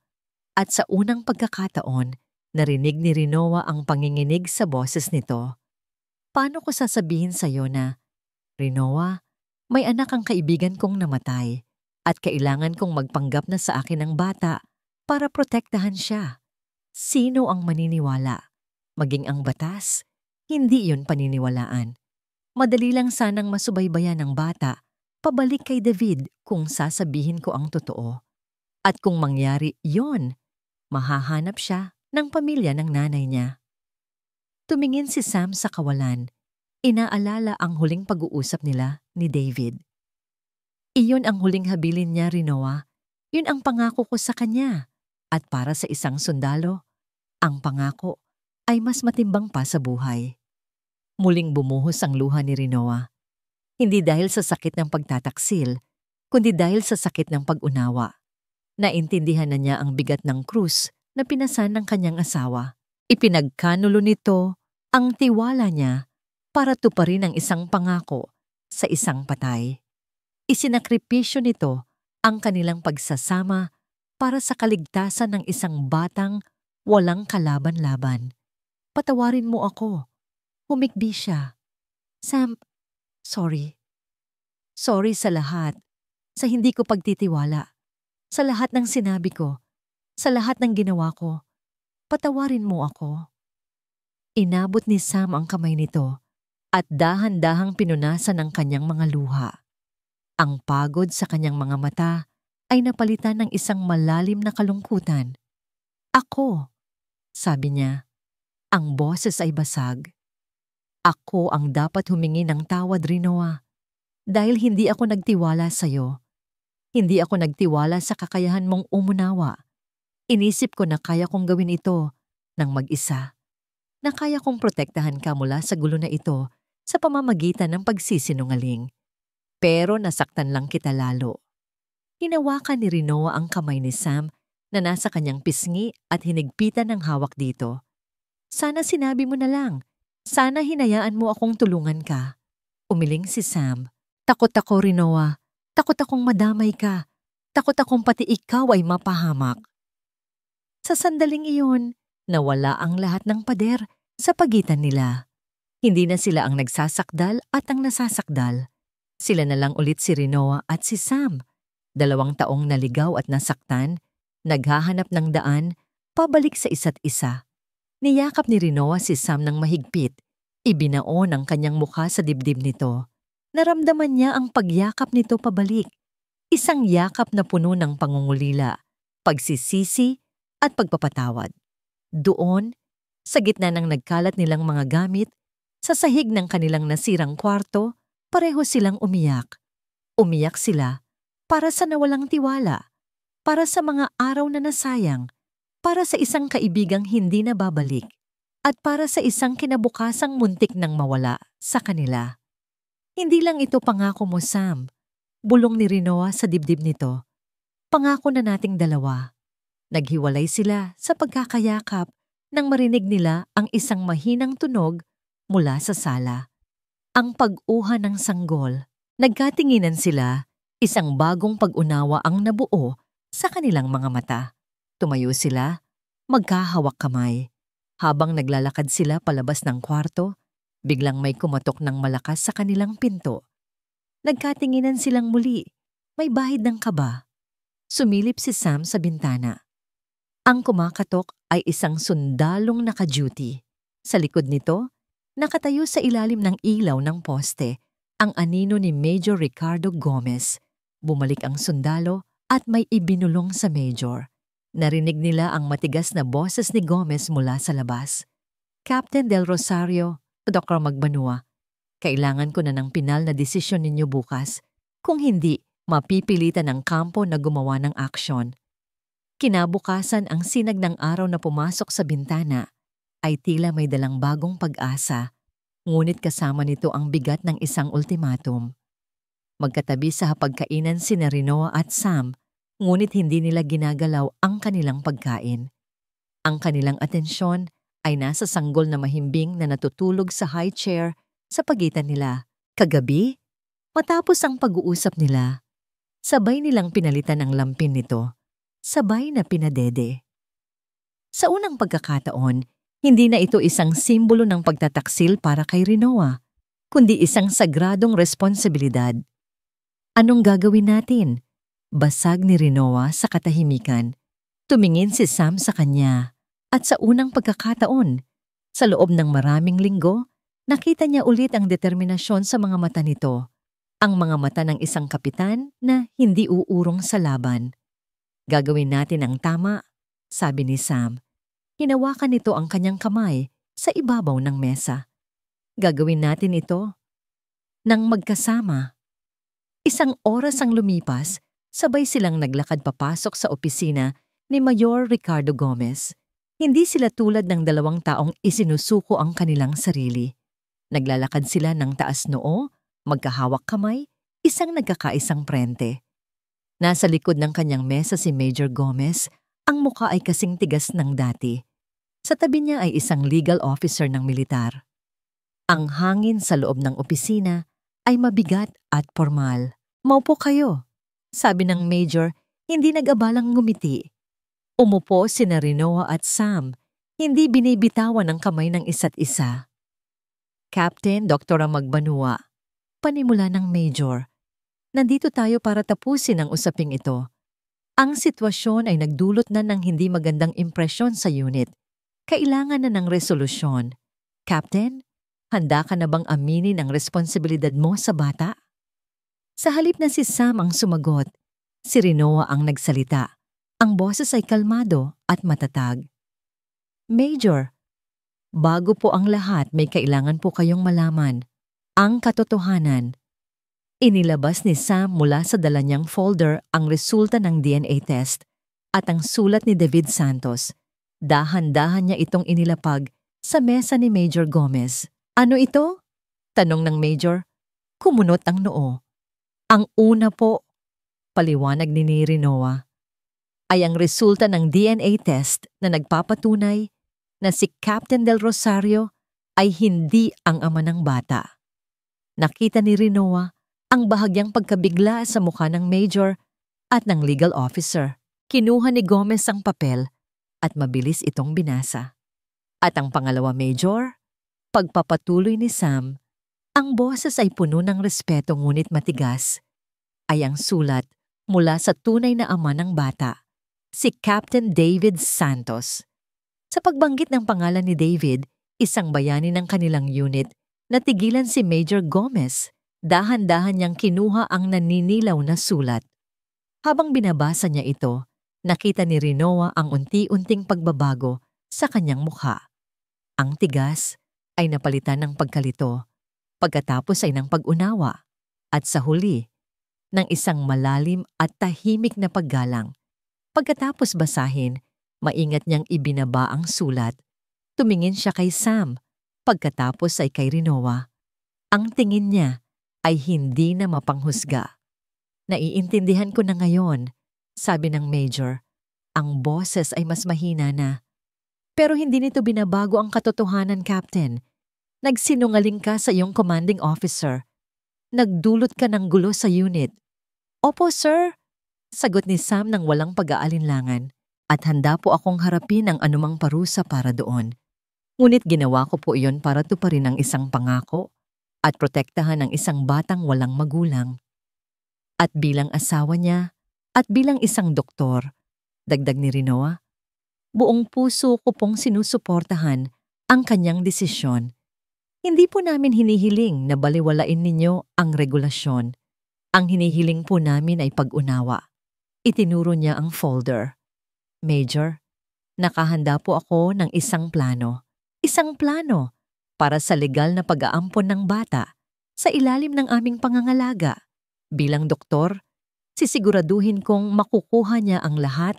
At sa unang pagkakataon, narinig ni Rinoa ang panginginig sa boses nito. Paano ko sasabihin sa'yo na, Rinoa, may anak ang kaibigan kong namatay at kailangan kong magpanggap na sa akin ang bata para protektahan siya. Sino ang maniniwala? Maging ang batas? Hindi yun paniniwalaan. Madali lang sanang masubaybayan ng bata pabalik kay David kung sasabihin ko ang totoo. At kung mangyari yon, mahahanap siya ng pamilya ng nanay niya. Tumingin si Sam sa kawalan. Inaalala ang huling pag-uusap nila ni David. Iyon ang huling habilin niya, Rinoa. Yun ang pangako ko sa kanya. At para sa isang sundalo, ang pangako ay mas matimbang pa sa buhay. Muling bumuhos ang luha ni Rinoa. Hindi dahil sa sakit ng pagtataksil, kundi dahil sa sakit ng pag-unawa. Naintindihan na niya ang bigat ng krus na pinasan ng kanyang asawa. Ipinagkanulo nito ang tiwala niya para tuparin ang isang pangako sa isang patay. Isinakripisyo nito ang kanilang pagsasama para sa kaligtasan ng isang batang walang kalaban-laban. Patawarin mo ako. Humikbi siya. Sam, sorry. Sorry sa lahat. Sa hindi ko pagtitiwala. Sa lahat ng sinabi ko. Sa lahat ng ginawa ko. Patawarin mo ako. Inabot ni Sam ang kamay nito at dahan-dahang pinunasan ang kanyang mga luha. Ang pagod sa kanyang mga mata ay napalitan ng isang malalim na kalungkutan. Ako, sabi niya. Ang boses ay basag. Ako ang dapat humingi ng tawad, Rinoa. Dahil hindi ako nagtiwala sa'yo. Hindi ako nagtiwala sa kakayahan mong umunawa. Inisip ko na kaya kong gawin ito ng mag-isa. Na kaya kong protektahan ka mula sa gulo na ito sa pamamagitan ng pagsisinungaling. Pero nasaktan lang kita lalo. Hinawakan ni Rinoa ang kamay ni Sam na nasa kanyang pisngi at hinigpitan ng hawak dito. Sana sinabi mo na lang. Sana hinayaan mo akong tulungan ka. Umiling si Sam. Takot ako, Rinoa. Takot akong madamay ka. Takot akong pati ikaw ay mapahamak. Sa sandaling iyon, nawala ang lahat ng pader sa pagitan nila. Hindi na sila ang nagsasakdal at ang nasasakdal. Sila na lang ulit si Rinoa at si Sam. 2 taong naligaw at nasaktan, naghahanap ng daan, pabalik sa isa't isa. Niyakap ni Rinoa si Sam ng mahigpit. Ibinaon ang kanyang mukha sa dibdib nito. Naramdaman niya ang pagyakap nito pabalik. Isang yakap na puno ng pangungulila, pagsisisi at pagpapatawad. Doon, sa gitna ng nagkalat nilang mga gamit, sa sahig ng kanilang nasirang kwarto, pareho silang umiyak. Umiyak sila para sa nawalang tiwala, para sa mga araw na nasayang, para sa isang kaibigang hindi na babalik, at para sa isang kinabukasang muntik nang mawala sa kanila. Hindi lang ito pangako mo, Sam. Bulong ni Rinoa sa dibdib nito. Pangako na nating dalawa. Naghiwalay sila sa pagkakayakap nang marinig nila ang isang mahinang tunog mula sa sala. Ang pag-uha ng sanggol. Nagkatinginan sila, isang bagong pag-unawa ang nabuo sa kanilang mga mata. Tumayo sila, magkahawak kamay. Habang naglalakad sila palabas ng kwarto, biglang may kumatok ng malakas sa kanilang pinto. Nagkatinginan silang muli, may bahid ng kaba. Sumilip si Sam sa bintana. Ang kumakatok ay isang sundalong naka-duty. Sa likod nito, nakatayo sa ilalim ng ilaw ng poste, ang anino ni Major Ricardo Gomez. Bumalik ang sundalo at may ibinulong sa Major. Narinig nila ang matigas na boses ni Gomez mula sa labas. Captain Del Rosario, Dr. Magbanua, kailangan ko na ng pinal na desisyon ninyo bukas. Kung hindi, mapipilitan ang kampo na gumawa ng aksyon. Kinabukasan ang sinag ng araw na pumasok sa bintana ay tila may dalang bagong pag-asa, ngunit kasama nito ang bigat ng isang ultimatum. Magkatabi sa hapagkainan sina Rinoa at Sam, ngunit hindi nila ginagalaw ang kanilang pagkain. Ang kanilang atensyon ay nasa sanggol na mahimbing na natutulog sa high chair sa pagitan nila. Kagabi, matapos ang pag-uusap nila, sabay nilang pinalitan ang lampin nito, sabay na pinadede. Sa unang pagkakataon, hindi na ito isang simbolo ng pagtataksil para kay Rinoa, kundi isang sagradong responsibilidad. Anong gagawin natin? Basag ni Rinoa sa katahimikan. Tumingin si Sam sa kanya at sa unang pagkakataon, sa loob ng maraming linggo, nakita niya ulit ang determinasyon sa mga mata nito, ang mga mata ng isang kapitan na hindi uurong sa laban. Gagawin natin ang tama, sabi ni Sam. Hinawakan nito ang kanyang kamay sa ibabaw ng mesa. Gagawin natin ito nang magkasama. Isang oras ang lumipas, sabay silang naglakad papasok sa opisina ni Mayor Ricardo Gomez. Hindi sila tulad ng dalawang taong isinusuko ang kanilang sarili. Naglalakad sila ng taas noo, magkahawak kamay, isang nagkakaisang prente. Nasa likod ng kanyang mesa si Major Gomez, ang muka ay kasing tigas ng dati. Sa tabi niya ay isang legal officer ng militar. Ang hangin sa loob ng opisina ay mabigat at formal. "Maupo kayo," sabi ng Major, hindi nag-abalang ngumiti. Umupo sina Rinoa at Sam, hindi binibitawan ang kamay ng isa't isa. "Captain Dr. Magbanua," panimula ng Major, "nandito tayo para tapusin ang usaping ito. Ang sitwasyon ay nagdulot na ng hindi magandang impresyon sa unit. Kailangan na ng resolusyon. Captain, handa ka na bang aminin ang responsibilidad mo sa bata?" Sa halip na si Sam ang sumagot, si Rinoa ang nagsalita. Ang boses ay kalmado at matatag. "Major, bago po ang lahat may kailangan po kayong malaman. Ang katotohanan." Inilabas ni Sam mula sa dala niyang folder ang resulta ng DNA test at ang sulat ni David Santos. Dahan-dahan niya itong inilapag sa mesa ni Major Gomez. "Ano ito?" tanong ng Major. Kumunot ang noo. "Ang una po," paliwanag ni Rinoa, "ay ang resulta ng DNA test na nagpapatunay na si Captain Del Rosario ay hindi ang ama ng bata." Nakita ni Rinoa ang bahagyang pagkabigla sa mukha ng Major at ng legal officer. Kinuha ni Gomez ang papel at mabilis itong binasa. "At ang pangalawa, Major?" Pagpapatuloy ni Sam, ang boses ay puno ng respeto ngunit matigas, ay ang sulat mula sa tunay na ama ng bata, si Captain David Santos. Sa pagbanggit ng pangalan ni David, isang bayani ng kanilang unit, natigilan si Major Gomez. Dahan-dahan niyang kinuha ang naninilaw na sulat. Habang binabasa niya ito, nakita ni Rinoa ang unti-unting pagbabago sa kanyang mukha. Ang tigas ay napalitan ng pagkalito, pagkatapos ay ng pag-unawa, at sa huli, ng isang malalim at tahimik na paggalang. Pagkatapos basahin, maingat niyang ibinaba ang sulat. Tumingin siya kay Sam, pagkatapos ay kay Rinoa. Ang tingin niya ay hindi na mapanghusga. "Naiintindihan ko na ngayon," sabi ng Major. Ang boses ay mas mahina na. "Pero hindi nito binabago ang katotohanan, Captain. Nagsinungaling ka sa iyong commanding officer. Nagdulot ka ng gulo sa unit." "Opo, sir," sagot ni Sam ng walang pag-aalinlangan. "At handa po akong harapin ang anumang parusa para doon. Ngunit ginawa ko po iyon para tuparin ang isang pangako at protektahan ang isang batang walang magulang. At bilang asawa niya, at bilang isang doktor," dagdag ni Rinoa, "buong puso ko pong sinusuportahan ang kanyang desisyon. Hindi po namin hinihiling na baliwalain ninyo ang regulasyon. Ang hinihiling po namin ay pag-unawa." Itinuro niya ang folder. "Major, nakahanda po ako ng isang plano. Isang plano para sa legal na pag-aampon ng bata sa ilalim ng aming pangangalaga. Bilang doktor, sisiguraduhin kong makukuha niya ang lahat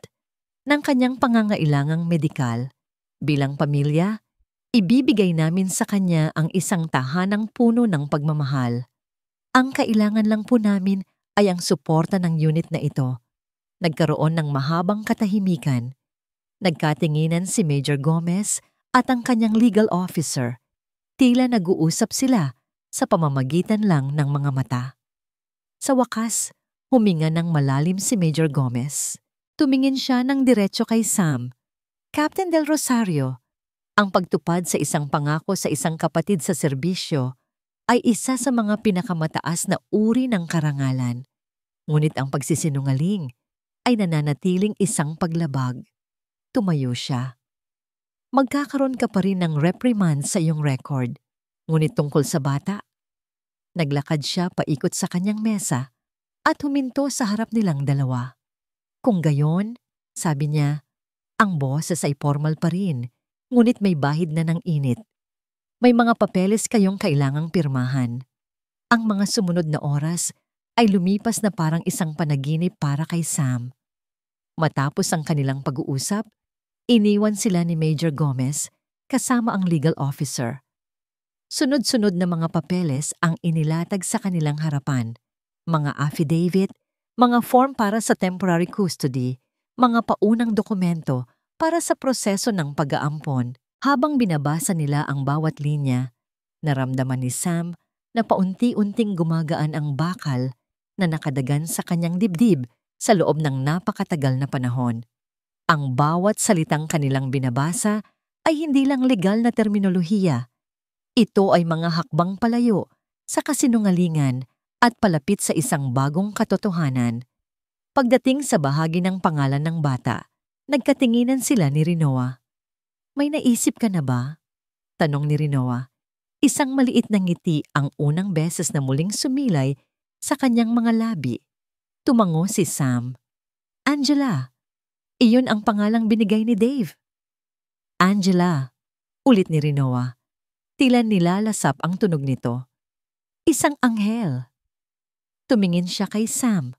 ng kanyang pangangailangang medikal. Bilang pamilya, ibibigay namin sa kanya ang isang tahanang puno ng pagmamahal. Ang kailangan lang po namin ay ang suporta ng unit na ito." Nagkaroon ng mahabang katahimikan. Nagkatinginan si Major Gomez at ang kanyang legal officer. Tila nag-uusap sila sa pamamagitan lang ng mga mata. Sa wakas, huminga ng malalim si Major Gomez. Tumingin siya ng diretso kay Sam. "Captain Del Rosario, ang pagtupad sa isang pangako sa isang kapatid sa serbisyo ay isa sa mga pinakamataas na uri ng karangalan. Ngunit ang pagsisinungaling ay nananatiling isang paglabag." Tumayo siya. "Magkakaroon ka pa rin ng reprimand sa iyong record. Ngunit tungkol sa bata?" Naglakad siya paikot sa kanyang mesa at huminto sa harap nilang dalawa. "Kung gayon," sabi niya, ang boses ay formal pa rin, ngunit may bahid na ng init. "May mga papeles kayong kailangang pirmahan." Ang mga sumunod na oras ay lumipas na parang isang panaginip para kay Sam. Matapos ang kanilang pag-uusap, Iniwan sila ni Major Gomez kasama ang legal officer. Sunod-sunod na mga papeles ang inilatag sa kanilang harapan. Mga affidavit, mga form para sa temporary custody, mga paunang dokumento para sa proseso ng pag-aampon. Habang binabasa nila ang bawat linya, naramdaman ni Sam na paunti-unting gumagaan ang bakal na nakadagan sa kanyang dibdib sa loob ng napakatagal na panahon. Ang bawat salitang kanilang binabasa ay hindi lang legal na terminolohiya. Ito ay mga hakbang palayo sa kasinungalingan at palapit sa isang bagong katotohanan. Pagdating sa bahagi ng pangalan ng bata, nagkatinginan sila ni Rinoa. "May naisip ka na ba?" tanong ni Rinoa. Isang maliit na ngiti ang unang beses na muling sumilay sa kanyang mga labi. Tumango si Sam. "Angela, iyon ang pangalang binigay ni Dave." "Angela," ulit ni Rinoa. Tila nilalasap ang tunog nito. "Isang anghel." Tumingin siya kay Sam.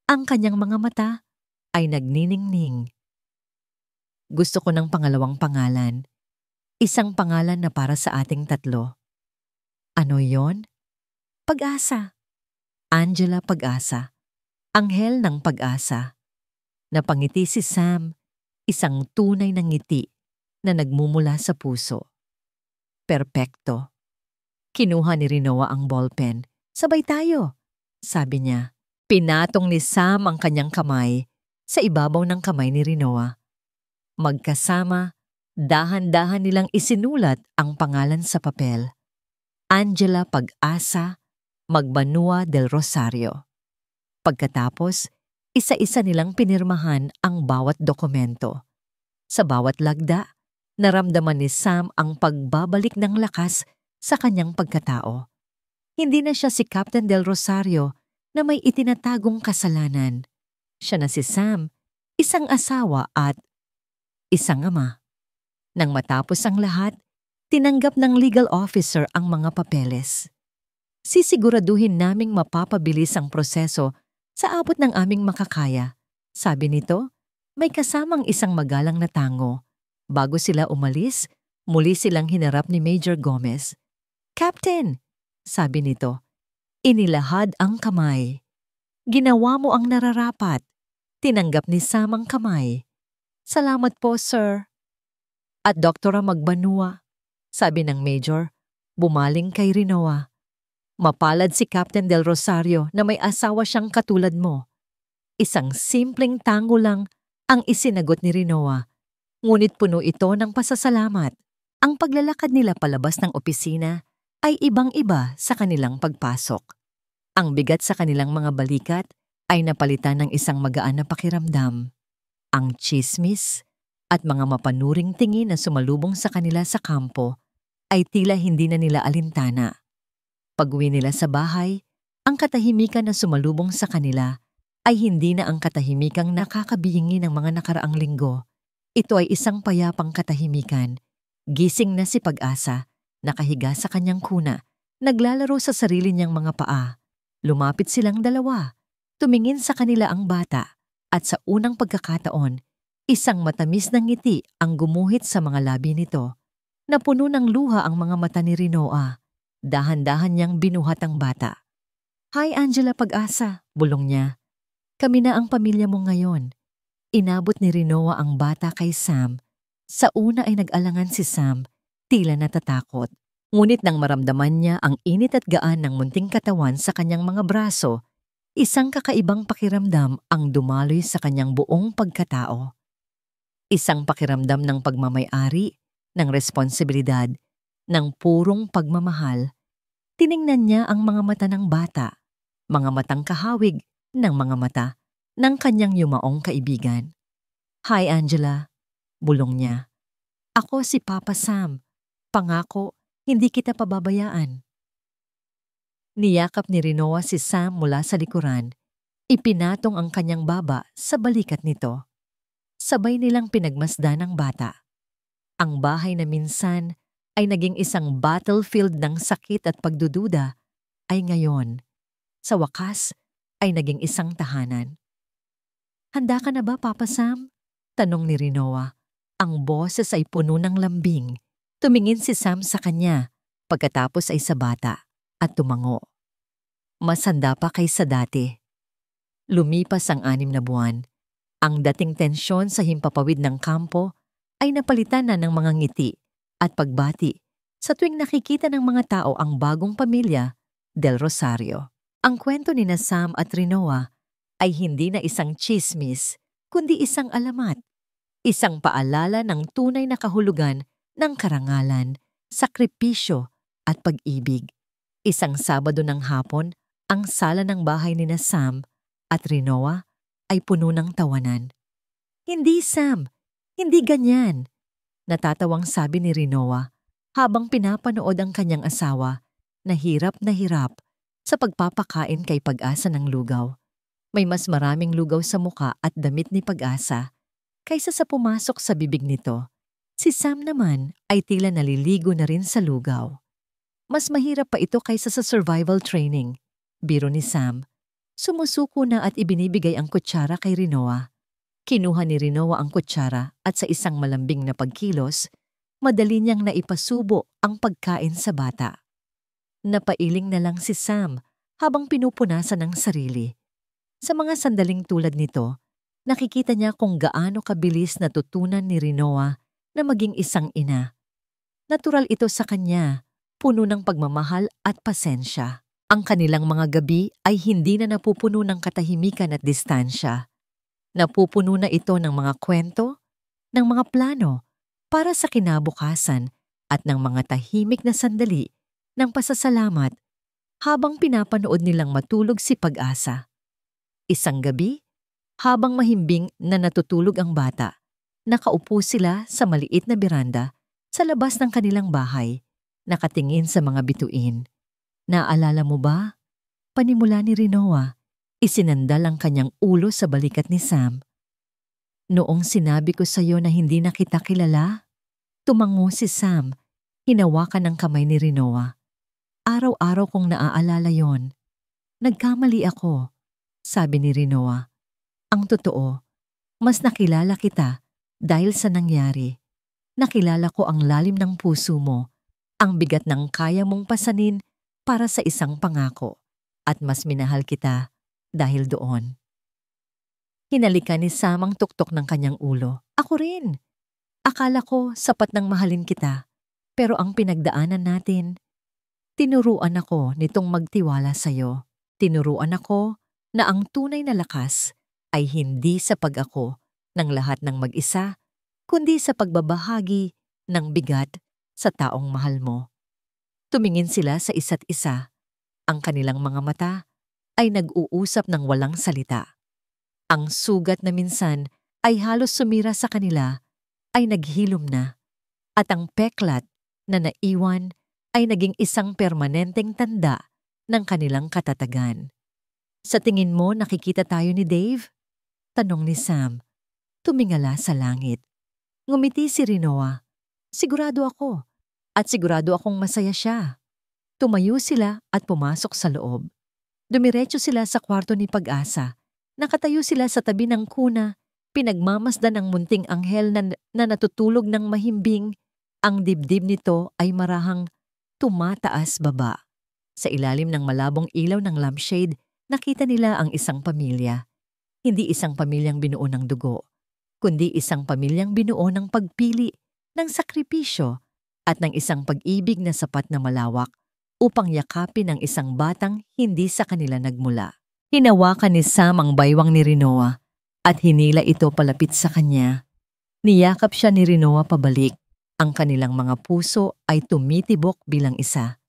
Ang kanyang mga mata ay nagniningning. "Gusto ko ng pangalawang pangalan. Isang pangalan na para sa ating tatlo." "Ano yon?" "Pag-asa." Angela Pag-asa. Anghel ng pag-asa. Napangiti si Sam, isang tunay na ngiti na nagmumula sa puso. "Perpekto." Kinuha ni Rinoa ang ballpen. "Sabay tayo," sabi niya. Pinatong ni Sam ang kanyang kamay sa ibabaw ng kamay ni Rinoa. Magkasama, dahan-dahan nilang isinulat ang pangalan sa papel. Angela Pag-asa, Magbanua del Rosario. Pagkatapos, isa-isa nilang pinirmahan ang bawat dokumento. Sa bawat lagda, naramdaman ni Sam ang pagbabalik ng lakas sa kanyang pagkatao. Hindi na siya si Captain del Rosario na may itinatagong kasalanan. Siya na si Sam, isang asawa at isang ama. Nang matapos ang lahat, tinanggap ng legal officer ang mga papeles. "Sisiguraduhin naming mapapabilis ang proseso sa abot ng aming makakaya," sabi nito. May kasamang isang magalang na tango. Bago sila umalis, muli silang hinarap ni Major Gomez. "Captain," sabi nito, inilahad ang kamay. "Ginawa mo ang nararapat." Tinanggap ni Sam ang kamay. "Salamat po, sir." "At Doktora Magbanua," sabi ng Major, bumaling kay Rinoa. "Mapalad si Captain del Rosario na may asawa siyang katulad mo." Isang simpleng tango lang ang isinagot ni Rinoa, ngunit puno ito ng pasasalamat. Ang paglalakad nila palabas ng opisina ay ibang-iba sa kanilang pagpasok. Ang bigat sa kanilang mga balikat ay napalitan ng isang magaan na pakiramdam. Ang tsismis at mga mapanuring tingin na sumalubong sa kanila sa kampo ay tila hindi na nila alintana. Pag-uwi nila sa bahay, ang katahimikan na sumalubong sa kanila ay hindi na ang katahimikang nakakabingi ng mga nakaraang linggo. Ito ay isang payapang katahimikan. Gising na si Pag-asa, nakahiga sa kanyang kuna, naglalaro sa sarili niyang mga paa. Lumapit silang dalawa. Tumingin sa kanila ang bata at sa unang pagkakataon, isang matamis na ngiti ang gumuhit sa mga labi nito. Napuno ng luha ang mga mata ni Rinoa. Dahan-dahan niyang binuhat ang bata. "Hi Angela Pag-asa," bulong niya. "Kami na ang pamilya mo ngayon." Inabot ni Rinoa ang bata kay Sam. Sa una ay nag-alangan si Sam, tila natatakot. Ngunit nang maramdaman niya ang init at gaan ng munting katawan sa kanyang mga braso, isang kakaibang pakiramdam ang dumaloy sa kanyang buong pagkatao. Isang pakiramdam ng pagmamay-ari, ng responsibilidad, ng purong pagmamahal. Tiningnan niya ang mga mata ng bata, mga matang kahawig ng mga mata ng kanyang yumaong kaibigan. "Hi Angela," bulong niya. "Ako si Papa Sam. Pangako, hindi kita pababayaan." Niyakap ni Rinoa si Sam mula sa likuran. Ipinatong ang kanyang baba sa balikat nito. Sabay nilang pinagmasdan ang bata. Ang bahay na minsan ay naging isang battlefield ng sakit at pagdududa ay ngayon, sa wakas, ay naging isang tahanan. "Handa ka na ba, Papa Sam?" tanong ni Rinoa. Ang boses ay puno ng lambing. Tumingin si Sam sa kanya, pagkatapos ay sa bata, at tumango. Mas handa pa kaysa dati. Lumipas ang 6 na buwan. Ang dating tensyon sa himpapawid ng kampo ay napalitan na ng mga ngiti at pagbati sa tuwing nakikita ng mga tao ang bagong pamilya, Del Rosario. Ang kwento ni na Sam at Rinoa ay hindi na isang chismis, kundi isang alamat. Isang paalala ng tunay na kahulugan ng karangalan, sakripisyo at pag-ibig. Isang Sabado ng hapon, ang sala ng bahay ni na Sam at Rinoa ay puno ng tawanan. "Hindi, Sam! Hindi ganyan!" Natatawang sabi ni Rinoa habang pinapanood ang kanyang asawa na hirap sa pagpapakain kay Pag-asa ng lugaw. May mas maraming lugaw sa muka at damit ni Pag-asa kaysa sa pumasok sa bibig nito. Si Sam naman ay tila naliligo na rin sa lugaw. Mas mahirap pa ito kaysa sa survival training. Biro ni Sam. Sumusuko na at ibinibigay ang kutsara kay Rinoa. Kinuha ni Rinoa ang kutsara at sa isang malambing na pagkilos, madali niyang naipasubo ang pagkain sa bata. Napailing na lang si Sam habang pinupunasan ang sarili. Sa mga sandaling tulad nito, nakikita niya kung gaano kabilis natutunan ni Rinoa na maging isang ina. Natural ito sa kanya, puno ng pagmamahal at pasensya. Ang kanilang mga gabi ay hindi na napupuno ng katahimikan at distansya. Napupuno na ito ng mga kwento, ng mga plano para sa kinabukasan at ng mga tahimik na sandali ng pasasalamat habang pinapanood nilang matulog si Pag-asa. Isang gabi, habang mahimbing na natutulog ang bata, nakaupo sila sa maliit na beranda sa labas ng kanilang bahay, nakatingin sa mga bituin. Naalala mo ba? Panimula ni Rinoa, isinandal ang kanyang ulo sa balikat ni Sam. "Noong sinabi ko sa iyo na hindi na kita kilala?" Tumango si Sam, hinawakan ng kamay ni Rinoa. "Araw-araw kong naaalala yon. Nagkamali ako," sabi ni Rinoa. "Ang totoo, mas nakilala kita dahil sa nangyari. Nakilala ko ang lalim ng puso mo, ang bigat ng kaya mong pasanin para sa isang pangako, at mas minahal kita dahil doon." Hinalikan ni Sam ang tuktok ng kanyang ulo. "Ako rin. Akala ko sapat ng mahalin kita, pero ang pinagdaanan natin, tinuruan ako nitong magtiwala sa'yo. Tinuruan ako na ang tunay na lakas ay hindi sa pag-ako ng lahat ng mag-isa, kundi sa pagbabahagi ng bigat sa taong mahal mo." Tumingin sila sa isa't isa. Ang kanilang mga mata ay nag-uusap ng walang salita. Ang sugat na minsan ay halos sumira sa kanila ay naghilom na, at ang peklat na naiwan ay naging isang permanenteng tanda ng kanilang katatagan. "Sa tingin mo nakikita tayo ni Dave?" tanong ni Sam. Tumingala sa langit. Ngumiti si Rinoa. "Sigurado ako. At sigurado akong masaya siya." Tumayo sila at pumasok sa loob. Dumiretso sila sa kwarto ni Pag-asa. Nakatayo sila sa tabi ng kuna, pinagmamasdan ang munting anghel na natutulog ng mahimbing. Ang dibdib nito ay marahang tumataas baba. Sa ilalim ng malabong ilaw ng lampshade, nakita nila ang isang pamilya. Hindi isang pamilyang binuo ng dugo, kundi isang pamilyang binuo ng pagpili, ng sakripisyo, at ng isang pag-ibig na sapat na malawak upang yakapin ang isang batang hindi sa kanila nagmula. Hinawakan ni Sam ang baywang ni Rinoa at hinila ito palapit sa kanya. Niyakap siya ni Rinoa pabalik. Ang kanilang mga puso ay tumitibok bilang isa.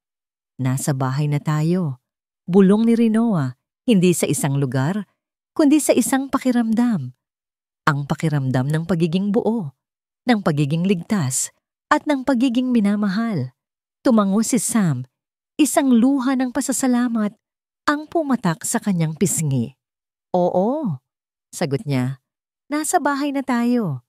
"Nasa bahay na tayo." Bulong ni Rinoa, hindi sa isang lugar, kundi sa isang pakiramdam. Ang pakiramdam ng pagiging buo, ng pagiging ligtas, at ng pagiging minamahal. Tumango si Sam, isang luha ng pasasalamat ang pumatak sa kanyang pisngi. "Oo," sagot niya. "Nasa bahay na tayo."